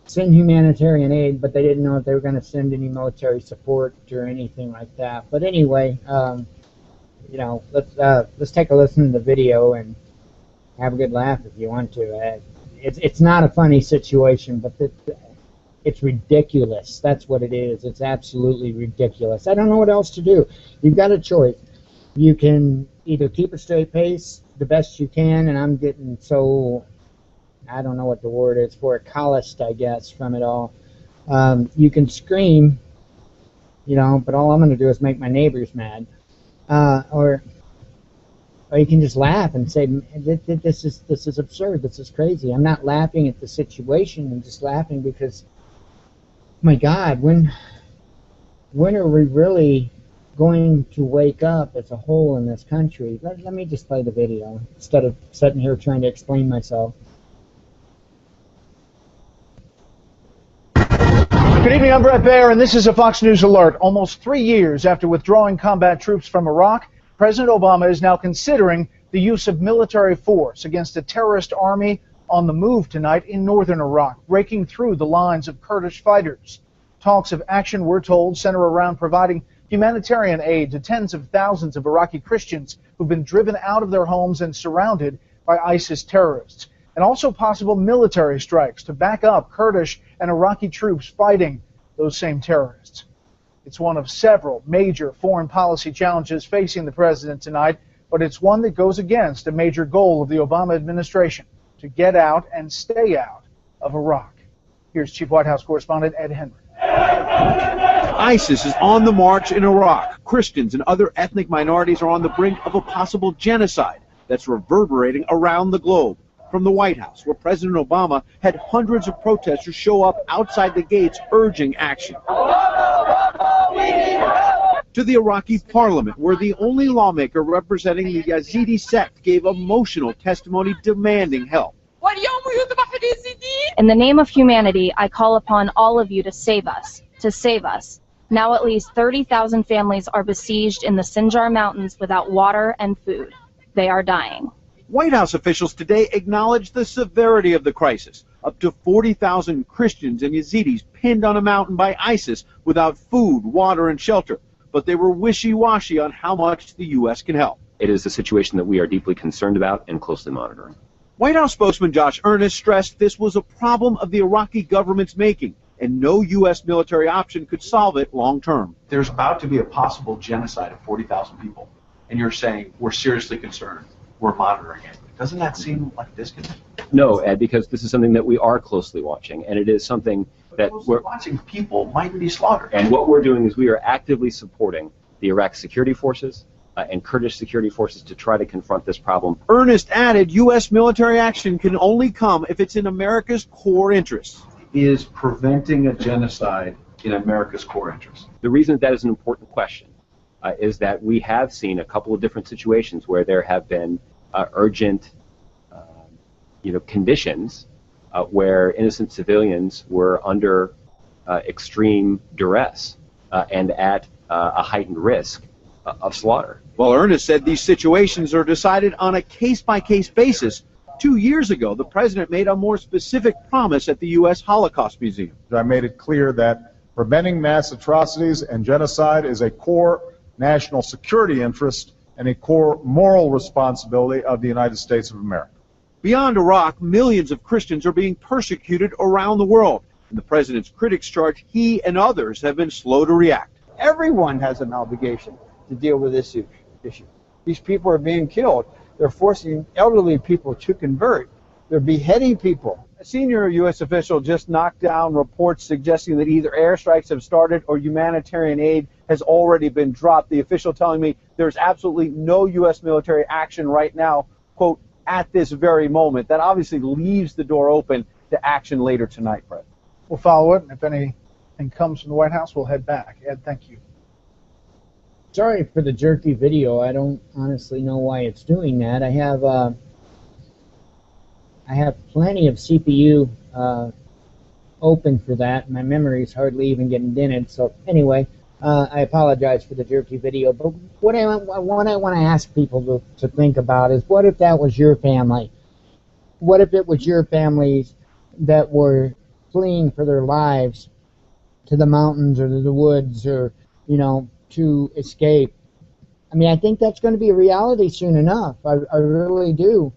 send humanitarian aid, but they didn't know if they were going to send any military support or anything like that. But anyway, you know, let's take a listen to the video and have a good laugh if you want to. It's not a funny situation, but it's ridiculous. That's what it is. It's absolutely ridiculous. I don't know what else to do. You've got a choice. You can either keep a straight pace the best you can, and I'm getting so, I don't know what the word is for it, calloused, I guess, from it all. You can scream, you know, but all I'm going to do is make my neighbors mad. Or you can just laugh and say, this is absurd, this is crazy. I'm not laughing at the situation, I'm just laughing because, my God, when are we really going to wake up as a whole in this country? Let me just play the video instead of sitting here trying to explain myself. Good evening, I'm Brett Baer, and this is a Fox News alert. Almost 3 years after withdrawing combat troops from Iraq, President Obama is now considering the use of military force against a terrorist army on the move tonight in northern Iraq, breaking through the lines of Kurdish fighters. Talks of action, we're told, center around providing humanitarian aid to tens of thousands of Iraqi Christians who've been driven out of their homes and surrounded by ISIS terrorists, and also possible military strikes to back up Kurdish and Iraqi troops fighting those same terrorists. It's one of several major foreign policy challenges facing the president tonight, but it's one that goes against a major goal of the Obama administration, to get out and stay out of Iraq. Here's Chief White House correspondent Ed Henry. ISIS is on the march in Iraq. Christians and other ethnic minorities are on the brink of a possible genocide that's reverberating around the globe. From the White House, where President Obama had hundreds of protesters show up outside the gates urging action, to the Iraqi parliament, where the only lawmaker representing the Yazidi sect gave emotional testimony demanding help. In the name of humanity, I call upon all of you to save us, to save us. Now at least 30,000 families are besieged in the Sinjar Mountains without water and food. They are dying. White House officials today acknowledged the severity of the crisis. Up to 40,000 Christians and Yazidis pinned on a mountain by ISIS without food, water, and shelter. But they were wishy-washy on how much the U.S. can help. It is a situation that we are deeply concerned about and closely monitoring. White House spokesman Josh Earnest stressed this was a problem of the Iraqi government's making, and no U.S. military option could solve it long term. There's about to be a possible genocide of 40,000 people, and you're saying we're seriously concerned, we're monitoring it. Doesn't that seem like a disconnect? No, Ed, because this is something that we are closely watching, and it is something that we're watching. People might be slaughtered. And what we're doing is we are actively supporting the Iraq security forces and Kurdish security forces to try to confront this problem. Earnest added U.S. military action can only come if it's in America's core interests. Is preventing a genocide in America's core interests? The reason that is an important question is that we have seen a couple of different situations where there have been urgent conditions where innocent civilians were under extreme duress and at a heightened risk of slaughter. Well, Ernest said these situations are decided on a case-by-case basis. 2 years ago, the president made a more specific promise at the U.S. Holocaust Museum. I made it clear that preventing mass atrocities and genocide is a core national security interest and a core moral responsibility of the United States of America. Beyond Iraq, millions of Christians are being persecuted around the world, and the president's critics charge he and others have been slow to react. Everyone has an obligation to deal with this issue. These people are being killed. They're forcing elderly people to convert. They're beheading people. A senior U.S. official just knocked down reports suggesting that either airstrikes have started or humanitarian aid has already been dropped. The official telling me there's absolutely no U.S. military action right now, quote, at this very moment. That obviously leaves the door open to action later tonight, Fred. We'll follow it, and if anything comes from the White House, we'll head back. Ed, thank you. Sorry for the jerky video. I don't honestly know why it's doing that. I have plenty of CPU open for that. My memory is hardly even getting dented. So anyway, I apologize for the jerky video. But what I want to ask people to think about is, what if that was your family? What if it was your families that were fleeing for their lives to the mountains or to the woods, or to escape? I mean, I think that's going to be a reality soon enough. I really do.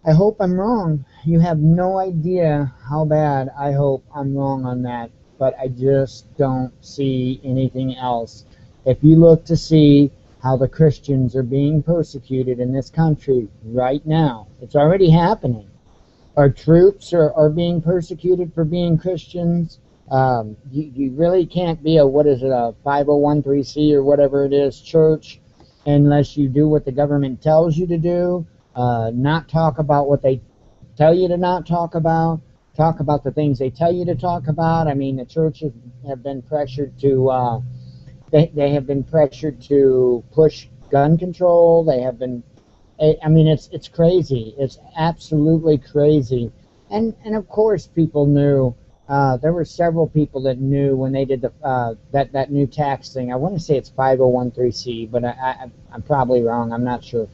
I hope I'm wrong. You have no idea how bad I hope I'm wrong on that, but I just don't see anything else. If you look to see how the Christians are being persecuted in this country right now, it's already happening. Our troops are being persecuted for being Christians. You really can't be a 501(c) or whatever it is church unless you do what the government tells you to do, not talk about what they tell you to not talk about the things they tell you to talk about. I mean, the churches have been pressured to they have been pressured to push gun control. They have been, I mean, it's crazy. It's absolutely crazy. And of course people knew. There were several people that knew when they did the that new tax thing. I want to say it's 501(c), but I'm probably wrong. I'm not sure.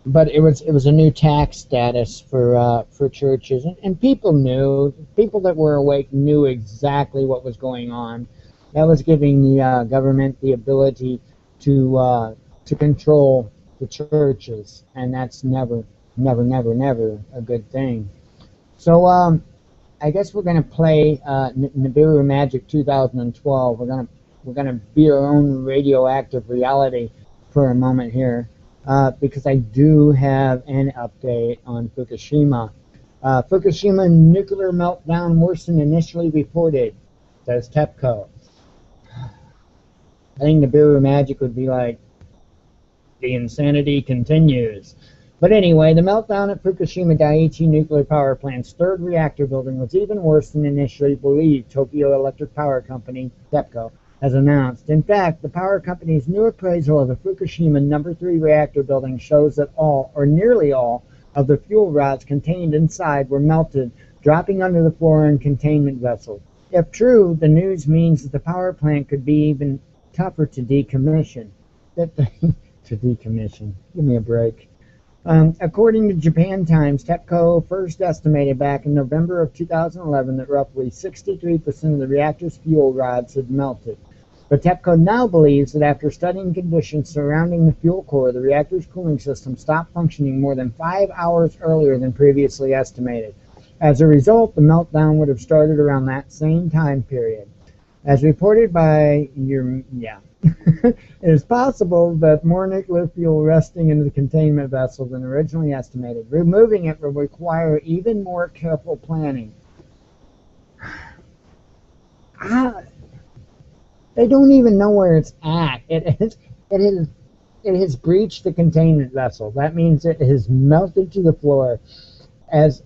But it was a new tax status for churches, and people knew. People that were awake knew exactly what was going on. That was giving the government the ability to control the churches, and that's never a good thing. So I guess we're going to play Nibiru Magic 2012. We're gonna be our own radioactive reality for a moment here, because I do have an update on Fukushima. Fukushima nuclear meltdown worse than initially reported, says TEPCO. I think Nibiru Magic would be like, the insanity continues. But anyway, the meltdown at Fukushima Daiichi nuclear power plant's third reactor building was even worse than initially believed, Tokyo Electric Power Company, TEPCO, has announced. In fact, the power company's new appraisal of the Fukushima No. 3 reactor building shows that all, or nearly all, of the fuel rods contained inside were melted, dropping under the floor in containment vessels. If true, the news means that the power plant could be even tougher to decommission. To decommission. Give me a break. According to Japan Times, TEPCO first estimated back in November of 2011 that roughly 63% of the reactor's fuel rods had melted. But TEPCO now believes that after studying conditions surrounding the fuel core, the reactor's cooling system stopped functioning more than 5 hours earlier than previously estimated. As a result, the meltdown would have started around that same time period. As reported by it is possible that more nuclear fuel resting in the containment vessel than originally estimated. Removing it will require even more careful planning. They don't even know where it's at. It has breached the containment vessel. That means it has melted to the floor. As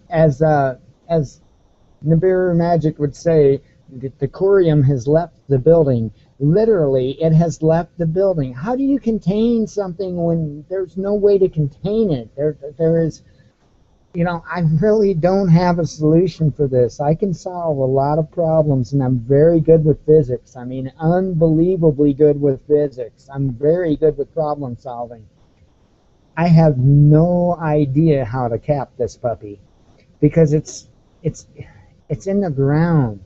Nibiru Magic would say, the corium has left the building. Literally, it has left the building. How do you contain something when there's no way to contain it? There is, I really don't have a solution for this. I can solve a lot of problems, and I'm very good with physics. I mean, unbelievably good with physics. I'm very good with problem solving. I have no idea how to cap this puppy, because it's in the ground.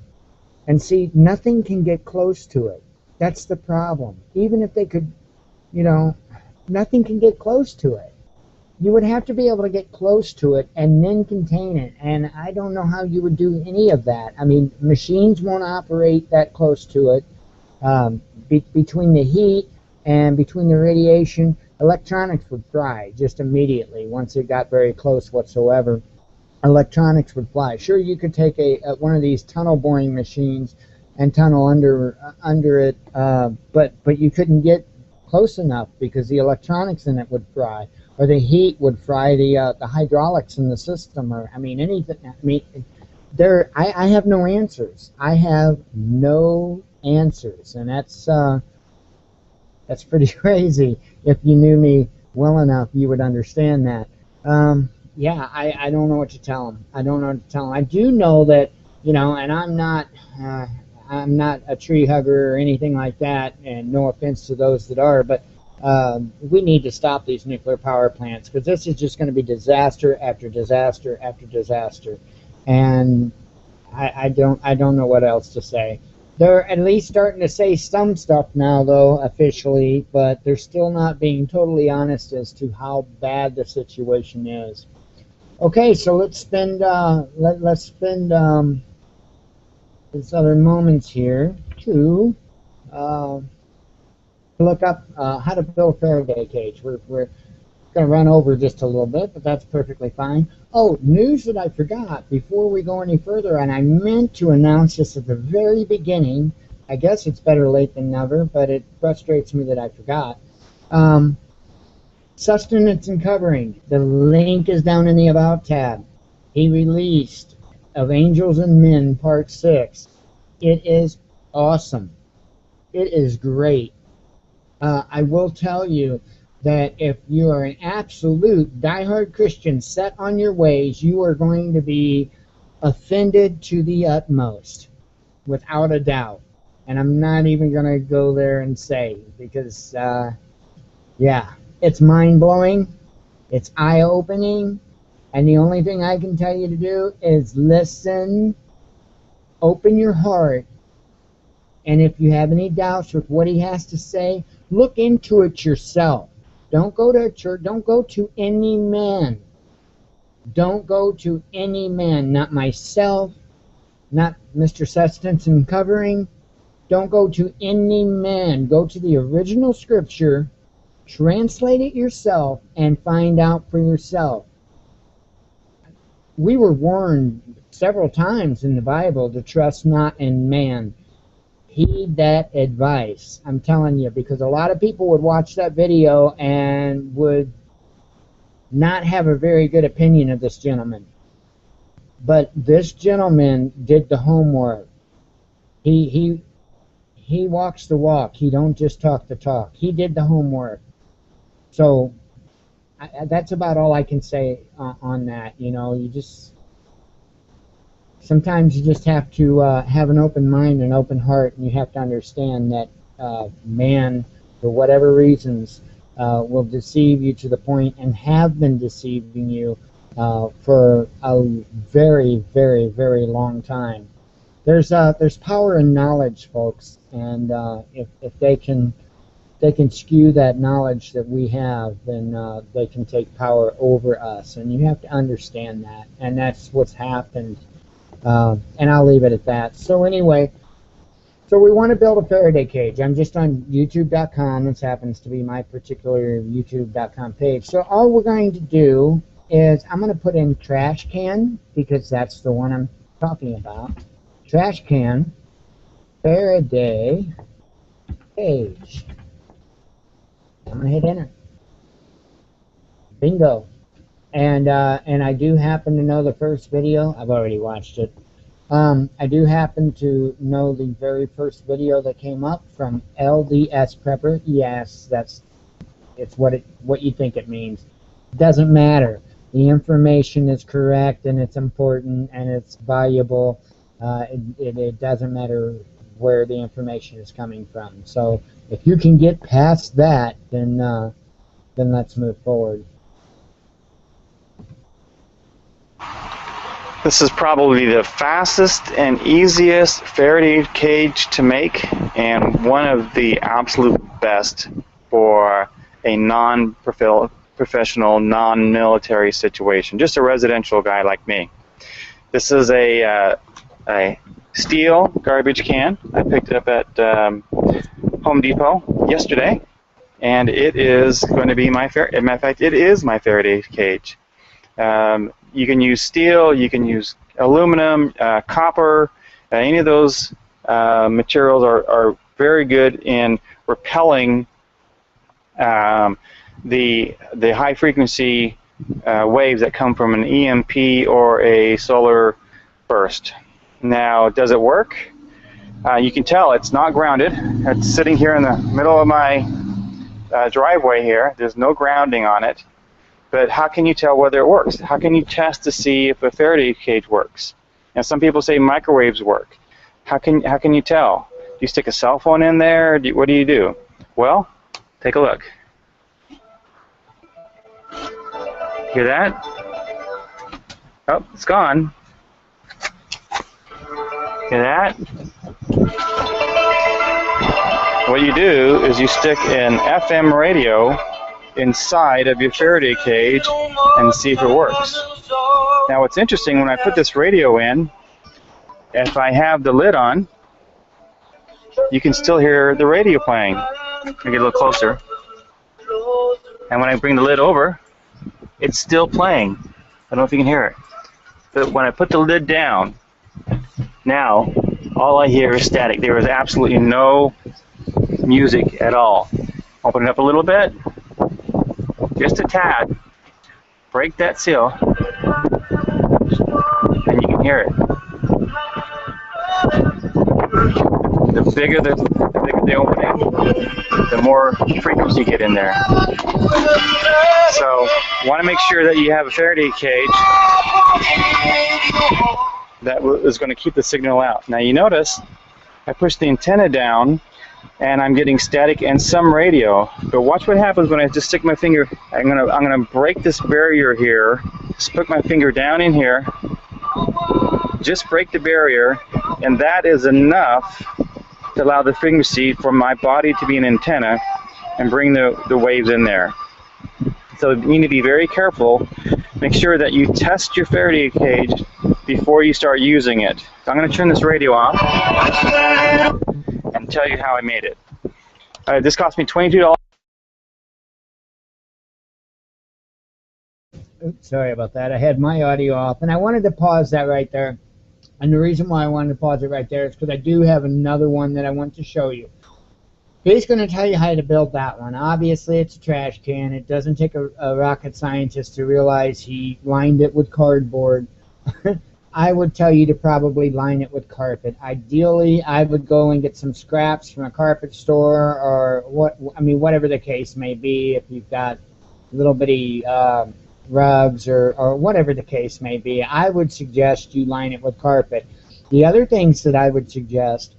And see, nothing can get close to it. That's the problem. Even if they could, nothing can get close to it. You would have to be able to get close to it and then contain it. And I don't know how you would do any of that. I mean, machines won't operate that close to it. Between the heat and between the radiation, electronics would fry just immediately once it got very close whatsoever. Electronics would fly. Sure, you could take one of these tunnel boring machines and tunnel under it, but you couldn't get close enough because the electronics in it would fry, or the heat would fry the hydraulics in the system, or anything. I have no answers. I have no answers, and that's pretty crazy. If you knew me well enough, you would understand that. Yeah, I don't know what to tell them. I don't know what to tell them. I do know that, and I'm not a tree hugger or anything like that, and no offense to those that are, but we need to stop these nuclear power plants, because this is just going to be disaster after disaster after disaster, and I don't know what else to say. They're at least starting to say some stuff now, though, officially, but they're still not being totally honest as to how bad the situation is. Okay, so let's spend these other moments here to look up how to build a Faraday cage. We're going to run over just a little bit, but that's perfectly fine. Oh, news that I forgot before we go any further, and I meant to announce this at the very beginning. I guess it's better late than never, but it frustrates me that I forgot. SustenanceNCovering. The link is down in the About tab. He released Of Angels and Men Part 6. It is awesome. It is great. I will tell you that if you are an absolute diehard Christian set on your ways, you are going to be offended to the utmost, without a doubt. And I'm not even going to go there and say, because, yeah, it's mind-blowing, it's eye-opening, and the only thing I can tell you to do is listen, open your heart, and if you have any doubts with what he has to say, look into it yourself. Don't go to a church. Don't go to any man. Don't go to any man. Not myself, not Mr. SustenanceNCovering. Don't go to any man. Go to the original scripture, translate it yourself, and find out for yourself. We were warned several times in the Bible to trust not in man. Heed that advice. I'm telling you, because a lot of people would watch that video and would not have a very good opinion of this gentleman. But this gentleman did the homework. He walks the walk. He don't just talk the talk. He did the homework. So that's about all I can say on that. You know, sometimes you just have to have an open mind and open heart, and you have to understand that man, for whatever reasons, will deceive you to the point, and have been deceiving you for a very, very, very long time. There's power in knowledge, folks, and if they can skew that knowledge that we have, then they can take power over us, and you have to understand that, and that's what's happened. And I'll leave it at that. So anyway, so we want to build a Faraday cage. I'm just on YouTube.com. This happens to be my particular YouTube.com page. So all we're going to do is I'm going to put in trash can, because that's the one I'm talking about. Trash can, Faraday cage. I'm going to hit enter. Bingo. And I do happen to know the first video. I've already watched it. I do happen to know the very first video that came up from LDS Prepper. Yes, it's what you think it means. Doesn't matter. The information is correct, and it's important, and it's valuable. It doesn't matter where the information is coming from. So if you can get past that, then let's move forward. This is probably the fastest and easiest Faraday cage to make, and one of the absolute best for a non-professional, non-military situation, just a residential guy like me. This is a steel garbage can. I picked it up at Home Depot yesterday, and it is going to be my Faraday. Matter of fact, it is my Faraday cage. You can use steel, you can use aluminum, copper. Any of those materials are very good in repelling the high frequency waves that come from an EMP or a solar burst. Now, does it work? You can tell it's not grounded. It's sitting here in the middle of my driveway here. There's no grounding on it. But how can you tell whether it works? How can you test to see if a Faraday cage works? Now, some people say microwaves work. How can you tell? Do you stick a cell phone in there? What do you do? Well, take a look. Hear that? Oh, it's gone. Hear that? What you do is you stick an FM radio inside of your Faraday cage and see if it works. Now, what's interesting, when I put this radio in, if I have the lid on, you can still hear the radio playing. Let me get a little closer. And when I bring the lid over, it's still playing. I don't know if you can hear it. But when I put the lid down, now all I hear is static. There is absolutely no music at all. Open it up a little bit. Just a tad, break that seal, and you can hear it. The bigger the opening, the more frequency you get in there. So, want to make sure that you have a Faraday cage that is going to keep the signal out. Now, you notice I pushed the antenna down, and I'm getting static and some radio. But watch what happens when I just stick my finger. I'm gonna break this barrier here. Just put my finger down in here. Just break the barrier, and that is enough to allow the frequency for my body to be an antenna and bring the waves in there. So you need to be very careful. Make sure that you test your Faraday cage before you start using it. So I'm going to turn this radio off and tell you how I made it. This cost me $22. Oops, sorry about that. I had my audio off, and I wanted to pause that right there. And the reason why I wanted to pause it right there is because I do have another one that I want to show you. He's going to tell you how to build that one. Obviously, it's a trash can. It doesn't take a rocket scientist to realize he lined it with cardboard. I would tell you to probably line it with carpet. Ideally, I would go and get some scraps from a carpet store, or whatever the case may be. If you've got little bitty rugs or whatever the case may be, I would suggest you line it with carpet. The other things that I would suggest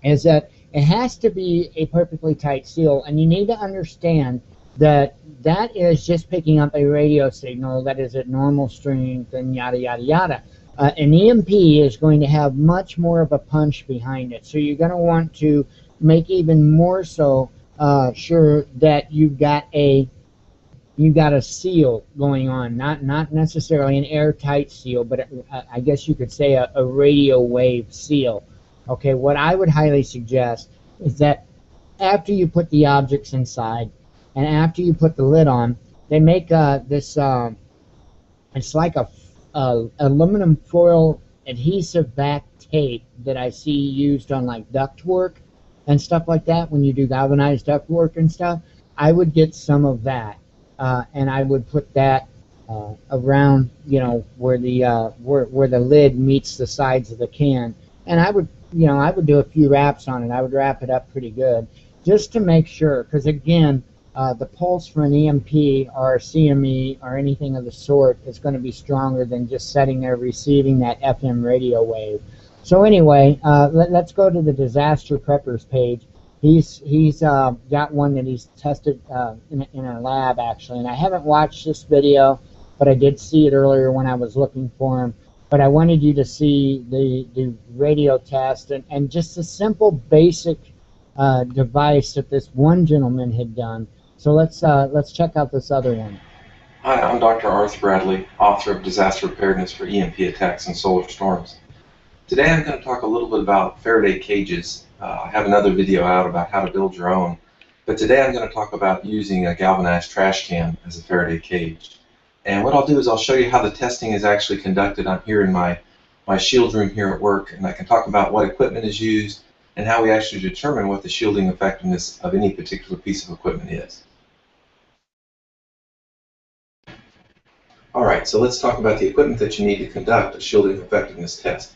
is that it has to be a perfectly tight seal, and you need to understand that that is just picking up a radio signal that is at normal strength and yada yada yada. An EMP is going to have much more of a punch behind it, so you're going to want to make even more so sure that you've got a seal going on, not necessarily an airtight seal, but I guess you could say a radio wave seal. Okay, what I would highly suggest is that after you put the objects inside and after you put the lid on, they make this, it's like a aluminum foil adhesive back tape that I see used on like duct work and stuff like that when you do galvanized duct work and stuff. I would get some of that and I would put that around, where the lid meets the sides of the can, and I would do a few wraps on it. I would wrap it up pretty good just to make sure, because again, the pulse for an EMP or a CME or anything of the sort is going to be stronger than just sitting there receiving that FM radio wave. So anyway, let's go to the disaster preppers page. He's got one that he's tested in a lab actually, and I haven't watched this video, but I did see it earlier when I was looking for him. But I wanted you to see the radio test and just a simple basic device that this one gentleman had done. So let's check out this other one. Hi, I'm Dr. Arthur Bradley, author of Disaster Preparedness for EMP Attacks and Solar Storms. Today I'm going to talk a little bit about Faraday cages. I have another video out about how to build your own, but today I'm going to talk about using a galvanized trash can as a Faraday cage. And what I'll do is I'll show you how the testing is actually conducted. I'm here in my shield room here at work, and I can talk about what equipment is used and how we actually determine what the shielding effectiveness of any particular piece of equipment is. Alright, so let's talk about the equipment that you need to conduct a shielding effectiveness test.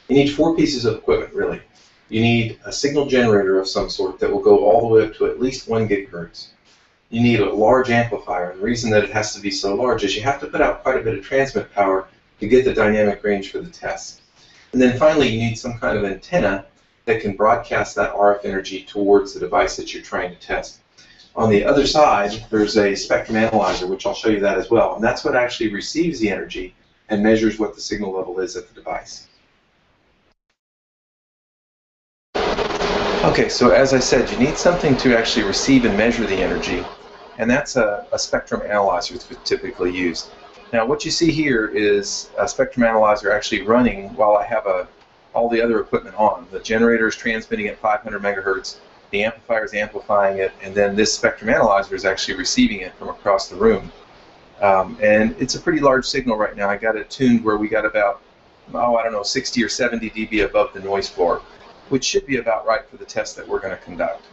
You need 4 pieces of equipment, really. You need a signal generator of some sort that will go all the way up to at least 1 gigahertz. You need a large amplifier, and the reason that it has to be so large is you have to put out quite a bit of transmit power to get the dynamic range for the test. And then finally, you need some kind of antenna that can broadcast that RF energy towards the device that you're trying to test. On the other side, there's a spectrum analyzer, which I'll show you that as well, and that's what actually receives the energy and measures what the signal level is at the device. Okay, so as I said, you need something to actually receive and measure the energy, and that's a spectrum analyzer that's typically used. Now what you see here is a spectrum analyzer actually running while I have all the other equipment on. The generator is transmitting at 500 megahertz, the amplifier is amplifying it, and then this spectrum analyzer is actually receiving it from across the room. And it's a pretty large signal right now. I got it tuned where we got about, 60 or 70 dB above the noise floor, which should be about right for the test that we're going to conduct.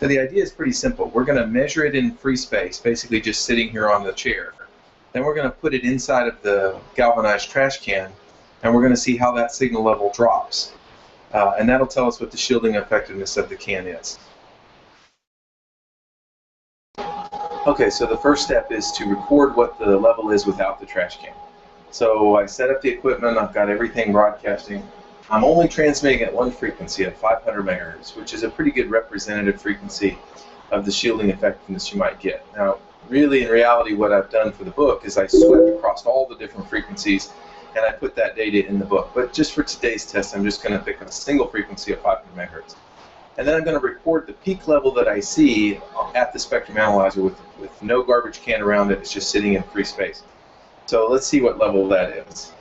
So the idea is pretty simple. We're going to measure it in free space, basically just sitting here on the chair. Then we're going to put it inside of the galvanized trash can, and we're going to see how that signal level drops. And that'll tell us what the shielding effectiveness of the can is. Okay, so the first step is to record what the level is without the trash can. So I set up the equipment, I've got everything broadcasting. I'm only transmitting at one frequency at 500 megahertz, which is a pretty good representative frequency of the shielding effectiveness you might get. Now, really, in reality, what I've done for the book is I swept across all the different frequencies and I put that data in the book. But just for today's test, I'm just going to pick a single frequency of 500 megahertz. And then I'm going to record the peak level that I see at the spectrum analyzer with no garbage can around it. It's just sitting in free space. So let's see what level that is.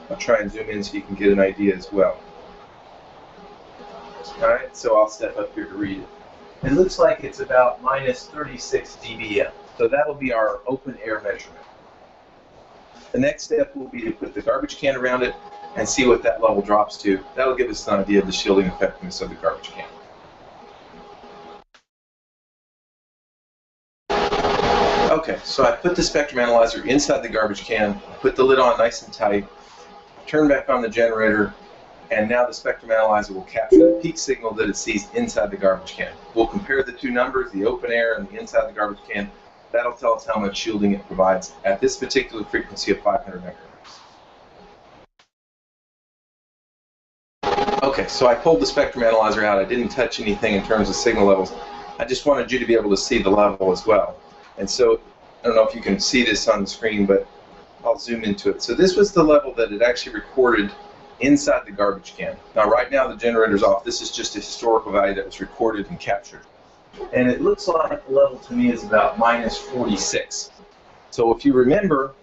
I'll try and zoom in so you can get an idea as well. Alright, so I'll step up here to read it. It looks like it's about minus 36 dBm. So that'll be our open air measurement. The next step will be to put the garbage can around it and see what that level drops to. That'll give us an idea of the shielding effectiveness of the garbage can. Okay, so I put the spectrum analyzer inside the garbage can, put the lid on nice and tight, turn back on the generator, and now the spectrum analyzer will capture the peak signal that it sees inside the garbage can. We'll compare the two numbers, the open air and the inside the garbage can. That'll tell us how much shielding it provides at this particular frequency of 500 megahertz. Okay, so I pulled the spectrum analyzer out. I didn't touch anything in terms of signal levels. I just wanted you to be able to see the level as well. And so, I don't know if you can see this on the screen, but I'll zoom into it. So this was the level that it actually recorded inside the garbage can. Now right now the generator's off. This is just a historical value that was recorded and captured. And it looks like the level to me is about minus 46. So if you remember,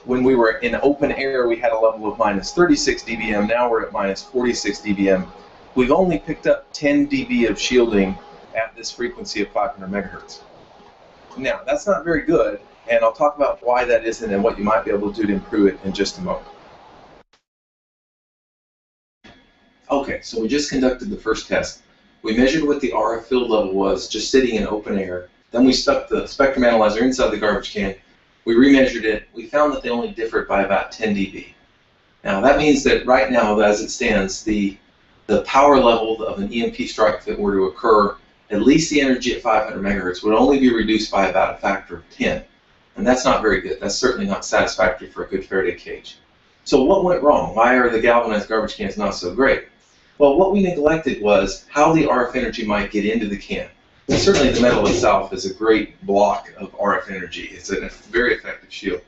when we were in open air, we had a level of minus 36 dBm. Now we're at minus 46 dBm. We've only picked up 10 dB of shielding at this frequency of 500 megahertz. Now, that's not very good, and I'll talk about why that isn't and what you might be able to do to improve it in just a moment. Okay, so we just conducted the first test. We measured what the RF field level was just sitting in open air. Then we stuck the spectrum analyzer inside the garbage can. We remeasured it. We found that they only differed by about 10 dB. Now, that means that right now, as it stands, the power level of an EMP strike that were to occur, at least the energy at 500 megahertz would only be reduced by about a factor of 10. And that's not very good. That's certainly not satisfactory for a good Faraday cage. So what went wrong? Why are the galvanized garbage cans not so great? Well, what we neglected was how the RF energy might get into the can. And certainly the metal itself is a great block of RF energy. It's a very effective shield.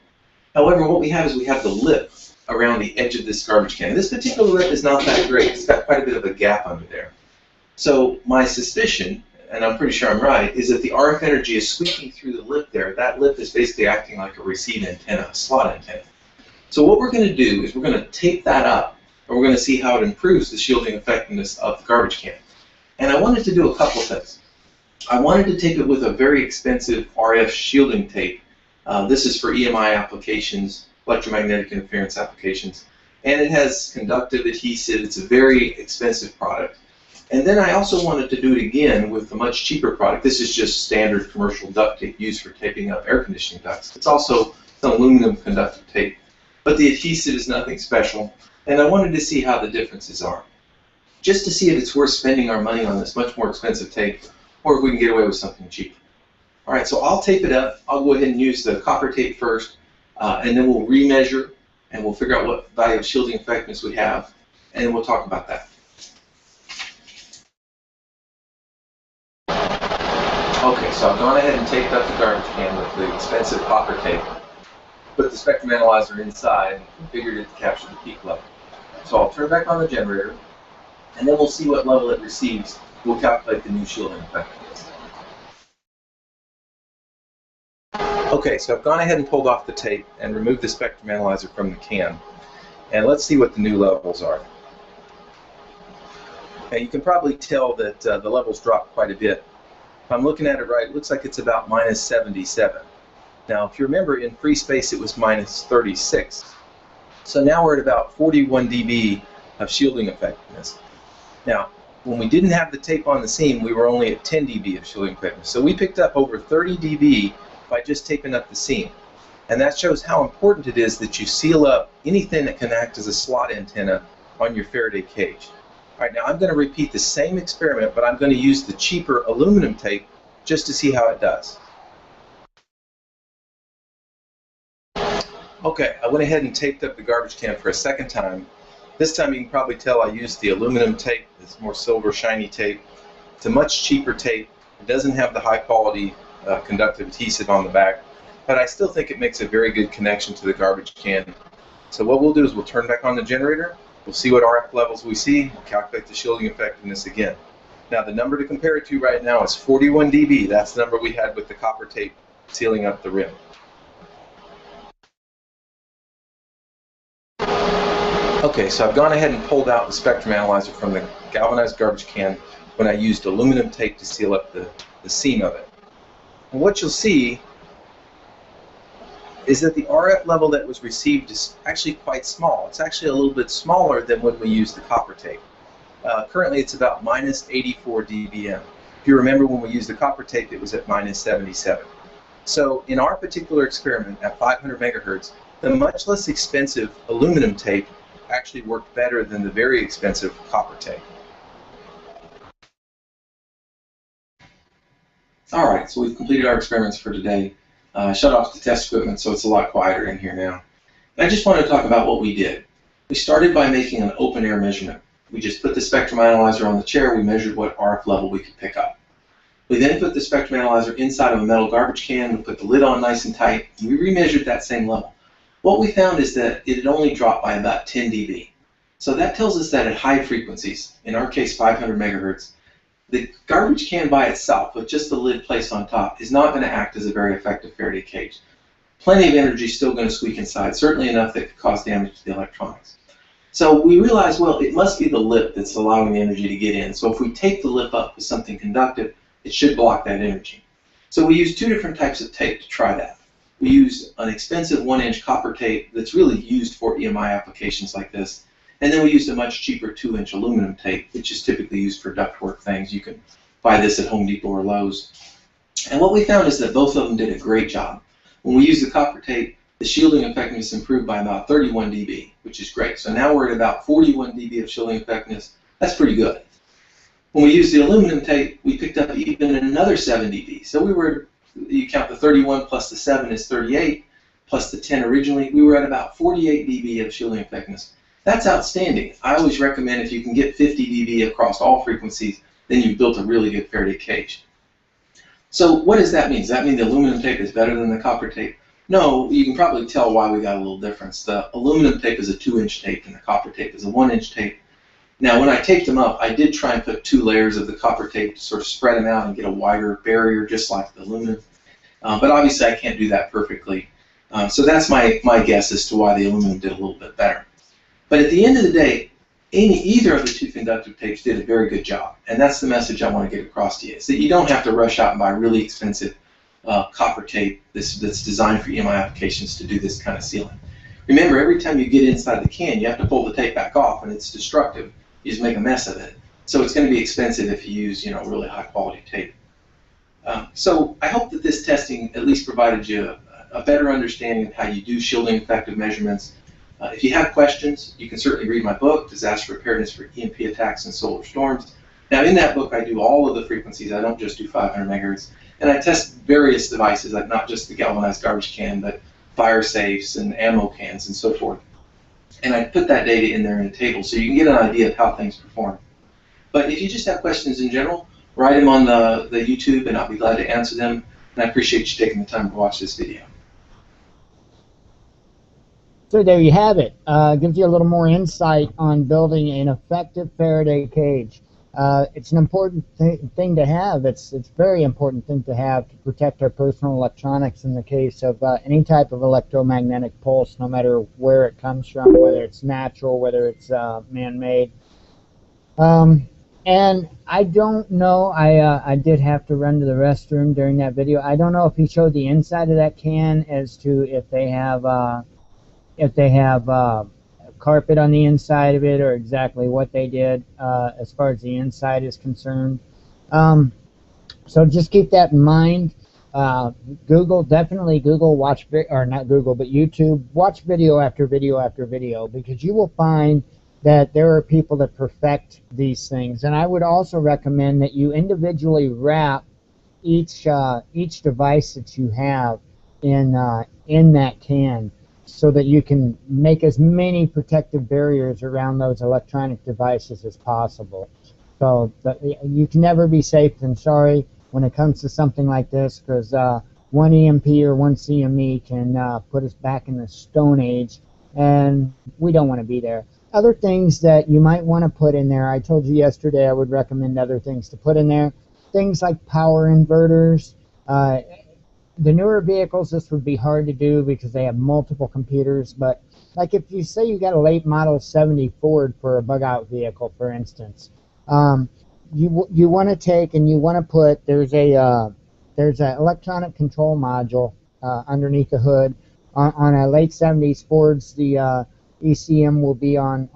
However, what we have is we have the lip around the edge of this garbage can. This particular lip is not that great. It's got quite a bit of a gap under there. So my suspicion, and I'm pretty sure I'm right, is that the RF energy is sweeping through the lip there. That lip is basically acting like a receive antenna, a slot antenna. So what we're going to do is we're going to tape that up, and we're going to see how it improves the shielding effectiveness of the garbage can. And I wanted to do a couple things. I wanted to tape it with a very expensive RF shielding tape. This is for EMI applications, electromagnetic interference applications, and it has conductive adhesive. It's a very expensive product. And then I also wanted to do it again with a much cheaper product. This is just standard commercial duct tape used for taping up air conditioning ducts. It's also an aluminum conductive tape, but the adhesive is nothing special. And I wanted to see how the differences are, just to see if it's worth spending our money on this much more expensive tape, or if we can get away with something cheaper. All right, so I'll tape it up. I'll go ahead and use the copper tape first, and then we'll remeasure, and we'll figure out what value of shielding effectiveness we have, and then we'll talk about that. Okay, so I've gone ahead and taped up the garbage can with the expensive copper tape, put the spectrum analyzer inside, and configured it to capture the peak level. So I'll turn back on the generator, and then we'll see what level it receives. We'll calculate the new shielding effectiveness. Okay, so I've gone ahead and pulled off the tape and removed the spectrum analyzer from the can. And let's see what the new levels are. Now you can probably tell that the levels dropped quite a bit. If I'm looking at it right, it looks like it's about minus 77. Now, if you remember, in free space it was minus 36. So now we're at about 41 dB of shielding effectiveness. Now, when we didn't have the tape on the seam, we were only at 10 dB of shielding effectiveness. So we picked up over 30 dB by just taping up the seam. And that shows how important it is that you seal up anything that can act as a slot antenna on your Faraday cage. All right, now I'm going to repeat the same experiment, but I'm going to use the cheaper aluminum tape just to see how it does. Okay, I went ahead and taped up the garbage can for a second time. This time you can probably tell I used the aluminum tape. It's more silver shiny tape. It's a much cheaper tape. It doesn't have the high quality conductive adhesive on the back, but I still think it makes a very good connection to the garbage can. So what we'll do is we'll turn back on the generator. We'll see what RF levels we see. We'll calculate the shielding effectiveness again. Now the number to compare it to right now is 41 dB. That's the number we had with the copper tape sealing up the rim. Okay, so I've gone ahead and pulled out the spectrum analyzer from the galvanized garbage can when I used aluminum tape to seal up the seam of it. And what you'll see is that the RF level that was received is actually quite small. It's actually a little bit smaller than when we used the copper tape. Currently it's about minus 84 dBm. If you remember when we used the copper tape, it was at minus 77. So in our particular experiment at 500 megahertz, the much less expensive aluminum tape actually worked better than the very expensive copper tape. Alright, so we've completed our experiments for today. Shut off the test equipment so it's a lot quieter in here now. And I just want to talk about what we did. We started by making an open air measurement. We just put the spectrum analyzer on the chair, we measured what RF level we could pick up. We then put the spectrum analyzer inside of a metal garbage can, we put the lid on nice and tight, and we remeasured that same level. What we found is that it had only dropped by about 10 dB. So that tells us that at high frequencies, in our case 500 megahertz, the garbage can by itself, with just the lid placed on top, is not going to act as a very effective Faraday cage. Plenty of energy is still going to squeak inside, certainly enough that could cause damage to the electronics. So we realized, well, it must be the lip that's allowing the energy to get in. So if we tape the lip up with something conductive, it should block that energy. So we used two different types of tape to try that. We used an expensive 1-inch copper tape that's really used for EMI applications like this. And then we used a much cheaper 2-inch aluminum tape, which is typically used for ductwork things. You can buy this at Home Depot or Lowe's. And what we found is that both of them did a great job. When we used the copper tape, the shielding effectiveness improved by about 31 dB, which is great. So now we're at about 41 dB of shielding effectiveness. That's pretty good. When we used the aluminum tape, we picked up even another 7 dB. So we were, you count the 31 plus the 7 is 38, plus the 10 originally, we were at about 48 dB of shielding effectiveness. That's outstanding. I always recommend if you can get 50 dB across all frequencies, then you've built a really good Faraday cage. So what does that mean? Does that mean the aluminum tape is better than the copper tape? No, you can probably tell why we got a little difference. The aluminum tape is a 2-inch tape and the copper tape is a 1-inch tape. Now when I taped them up, I did try and put 2 layers of the copper tape to sort of spread them out and get a wider barrier just like the aluminum. But obviously I can't do that perfectly. So that's my guess as to why the aluminum did a little bit better. But at the end of the day, either of the two conductive tapes did a very good job. And that's the message I want to get across to you, is that you don't have to rush out and buy really expensive copper tape that's designed for EMI applications to do this kind of sealing. Remember, every time you get inside the can, you have to pull the tape back off, and it's destructive. You just make a mess of it. So it's going to be expensive if you use, really high quality tape. So I hope that this testing at least provided you a better understanding of how you do shielding effective measurements. If you have questions, you can certainly read my book, Disaster Preparedness for EMP Attacks and Solar Storms. Now in that book I do all of the frequencies. I don't just do 500 megahertz. And I test various devices, like not just the galvanized garbage can, but fire safes and ammo cans and so forth. And I put that data in there in a table so you can get an idea of how things perform. But if you just have questions in general, write them on the YouTube and I'll be glad to answer them. And I appreciate you taking the time to watch this video. So there you have it. Gives you a little more insight on building an effective Faraday cage. It's an important thing to have. It's a very important thing to have to protect our personal electronics in the case of any type of electromagnetic pulse, no matter where it comes from, whether it's natural, whether it's man-made. And I don't know, I did have to run to the restroom during that video. I don't know if he showed the inside of that can as to if they have carpet on the inside of it or exactly what they did as far as the inside is concerned. So just keep that in mind. Definitely Google, or not Google, but YouTube, watch video after video after video, because you will find that there are people that perfect these things. And I would also recommend that you individually wrap each device that you have in that can, so that you can make as many protective barriers around those electronic devices as possible. So you can never be safe than sorry when it comes to something like this, because one EMP or one CME can put us back in the Stone Age, and we don't want to be there. Other things that you might want to put in there, I told you yesterday I would recommend other things to put in there. Things like power inverters. The newer vehicles, this would be hard to do because they have multiple computers, but like if you say you got a late model 70 Ford for a bug out vehicle, for instance, you want to take and you want to put, there's an electronic control module underneath the hood. On a late 70s Fords, the ECM will be on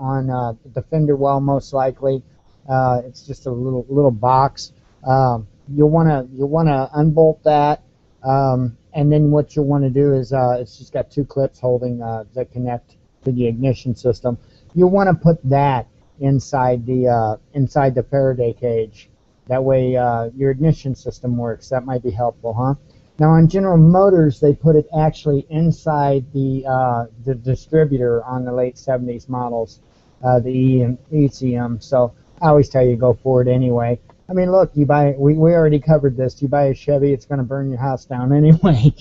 the fender well, most likely. It's just a little box. You'll want to unbolt that, and then what you'll want to do is it's just got two clips holding that connect to the ignition system. You'll want to put that inside the Faraday cage. That way your ignition system works. That might be helpful, huh? Now on General Motors, they put it actually inside the distributor on the late 70s models, the ECM. So I always tell you go for it anyway. I mean, look, we already covered this. You buy a Chevy, it's going to burn your house down anyway.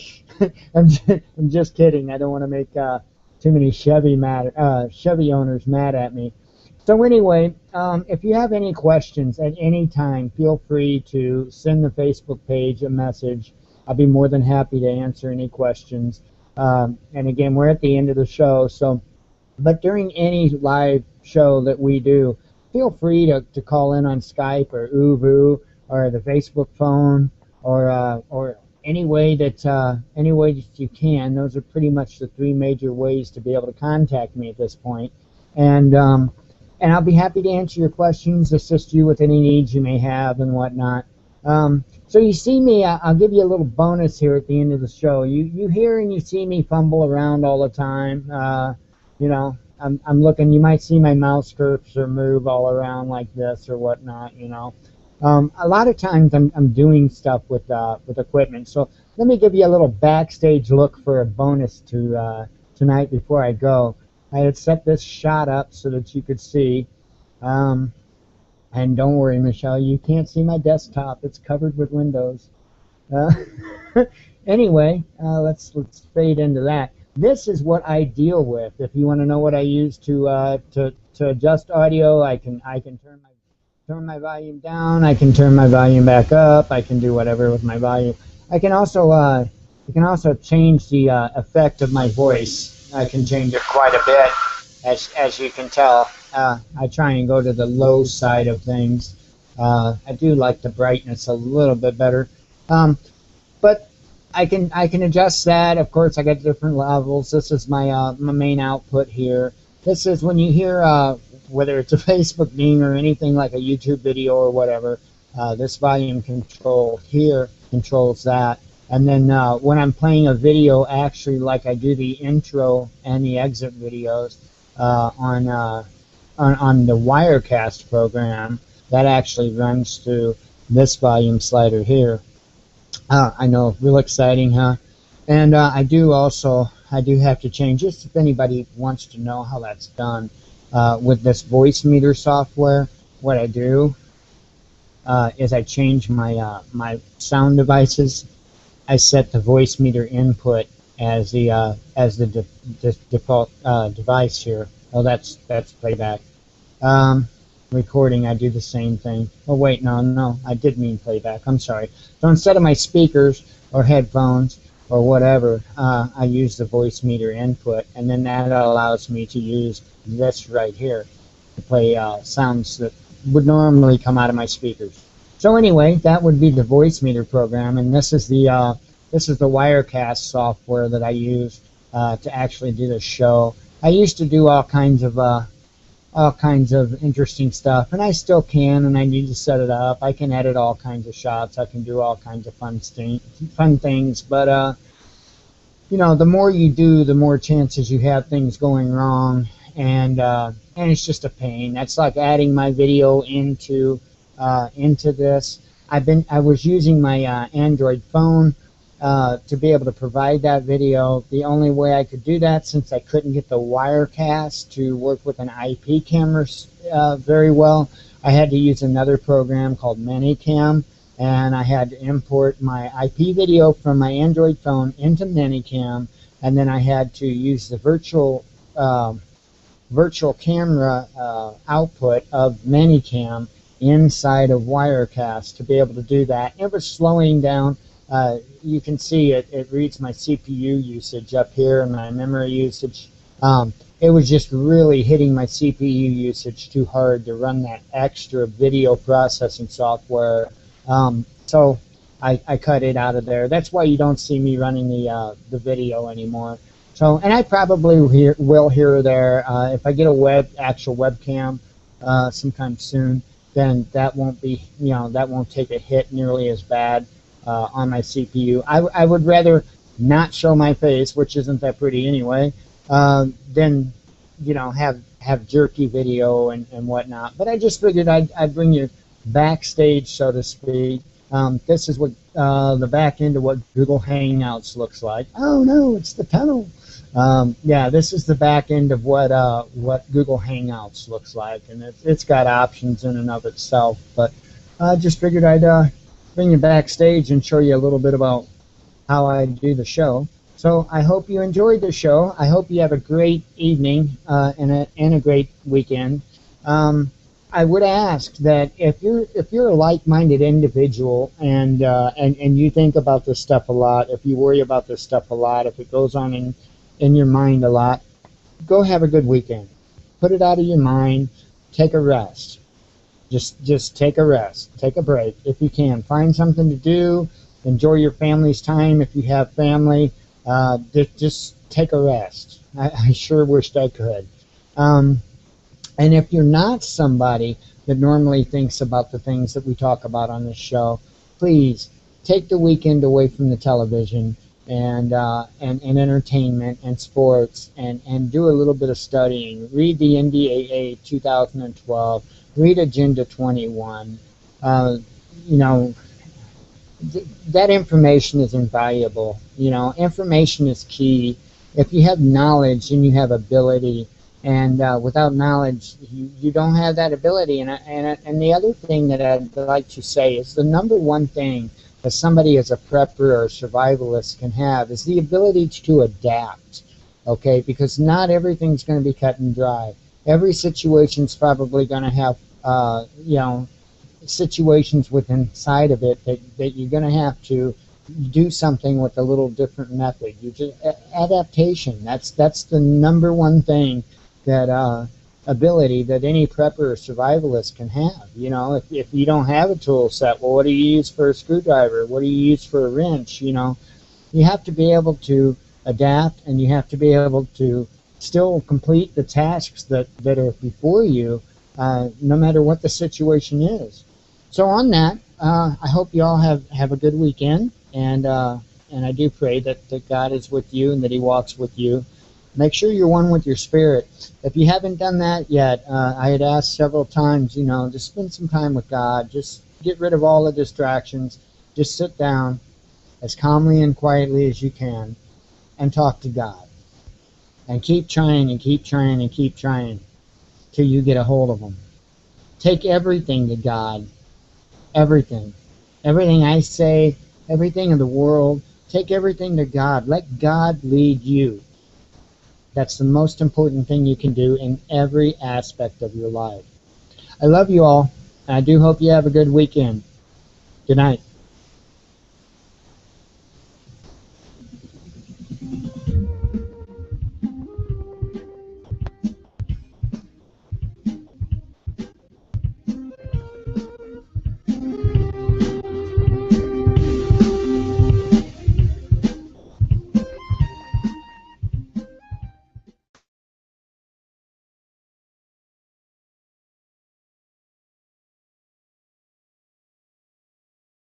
I'm just kidding. I don't want to make too many Chevy owners mad at me. So anyway, if you have any questions at any time, feel free to send the Facebook page a message. I'll be more than happy to answer any questions. And again, we're at the end of the show, but during any live show that we do, feel free to call in on Skype or ooVoo or the Facebook phone or any way that you can. Those are pretty much the three major ways to be able to contact me at this point. And I'll be happy to answer your questions, assist you with any needs you may have and whatnot. So you see me, I'll give you a little bonus here at the end of the show. You hear and you see me fumble around all the time. You know, I'm looking, you might see my mouse cursor move all around like this or whatnot, you know. A lot of times I'm doing stuff with equipment. So let me give you a little backstage look for a bonus tonight before I go. I had set this shot up so that you could see. And don't worry, Michelle, you can't see my desktop. It's covered with windows. Anyway, let's fade into that. This is what I deal with. If you want to know what I use to adjust audio, I can turn my volume down. I can turn my volume back up. I can do whatever with my volume. I can also change the effect of my voice. I can change it quite a bit, as you can tell. I try and go to the low side of things. I do like the brightness a little bit better, but I can adjust that. Of course, I got different levels. This is my main output here. This is when you hear whether it's a Facebook ding or anything like a YouTube video or whatever. This volume control here controls that. And then when I'm playing a video, actually, like I do the intro and the exit videos on the Wirecast program, that actually runs through this volume slider here. I know, real exciting, huh? And I do have to change this if anybody wants to know how that's done. With this voice meter software, what I do is I change my sound devices. I set the voice meter input as the default device here. Oh, that's playback. Recording, I do the same thing. Oh wait, no, I did mean playback. I'm sorry. So instead of my speakers or headphones or whatever, I use the voice meter input, and then that allows me to use this right here to play sounds that would normally come out of my speakers. So anyway, that would be the voice meter program, and this is the Wirecast software that I use to actually do the show. I used to do all kinds of interesting stuff, and I still can, and I need to set it up. I can edit all kinds of shots. I can do all kinds of fun things, but you know, the more you do, the more chances you have things going wrong, and it's just a pain. That's like adding my video into this. I was using my Android phone to be able to provide that video. The only way I could do that, since I couldn't get the Wirecast to work with an IP camera very well, I had to use another program called Minicam, and I had to import my IP video from my Android phone into Minicam, and then I had to use the virtual camera output of Minicam inside of Wirecast to be able to do that. It was slowing down. You can see it reads my CPU usage up here and my memory usage It was just really hitting my CPU usage too hard to run that extra video processing software. So I cut it out of there. That's why you don't see me running the video anymore. So, and I probably will here or there. If I get a actual webcam sometime soon, then that won't be, that won't take a hit nearly as bad on my CPU. I would rather not show my face, which isn't that pretty anyway, than have jerky video and whatnot. But I just figured I'd bring you backstage, so to speak. This is what the back end of what Google Hangouts looks like. Oh no, it's the tunnel. Yeah, this is the back end of what Google Hangouts looks like, and it's got options in and of itself. But I just figured I'd bring you backstage and show you a little bit about how I do the show. So I hope you enjoyed the show. I hope you have a great evening and a great weekend. I would ask that if you're a like-minded individual and you think about this stuff a lot, if you worry about this stuff a lot, if it goes on in your mind a lot, go have a good weekend. Put it out of your mind. Take a rest. Just take a rest. Take a break if you can. Find something to do. Enjoy your family's time if you have family. Just take a rest. I sure wished I could. And if you're not somebody that normally thinks about the things that we talk about on this show, please take the weekend away from the television and entertainment and sports and do a little bit of studying. Read the NDAA 2012. Read Agenda 21. That information is invaluable. Information is key. If you have knowledge and you have ability, and without knowledge, you don't have that ability. And the other thing that I'd like to say is the number one thing that somebody as a prepper or a survivalist can have is the ability to adapt. Okay, because not everything's going to be cut and dry. Every situation's probably going to have situations within inside of it that you're going to have to do something with a little different method. Adaptation. That's the number one thing that ability that any prepper or survivalist can have. If you don't have a tool set, well, what do you use for a screwdriver? What do you use for a wrench? You have to be able to adapt, and you have to be able to still complete the tasks that are before you, no matter what the situation is. So on that, I hope you all have a good weekend, and I do pray that God is with you and that He walks with you. Make sure you're one with your spirit. If you haven't done that yet, I had asked several times, just spend some time with God. Just get rid of all the distractions. Just sit down as calmly and quietly as you can and talk to God. And keep trying and keep trying and keep trying till you get a hold of Him. Take everything to God. Everything. Everything I say, everything in the world, take everything to God. Let God lead you. That's the most important thing you can do in every aspect of your life. I love you all, and I do hope you have a good weekend. Good night.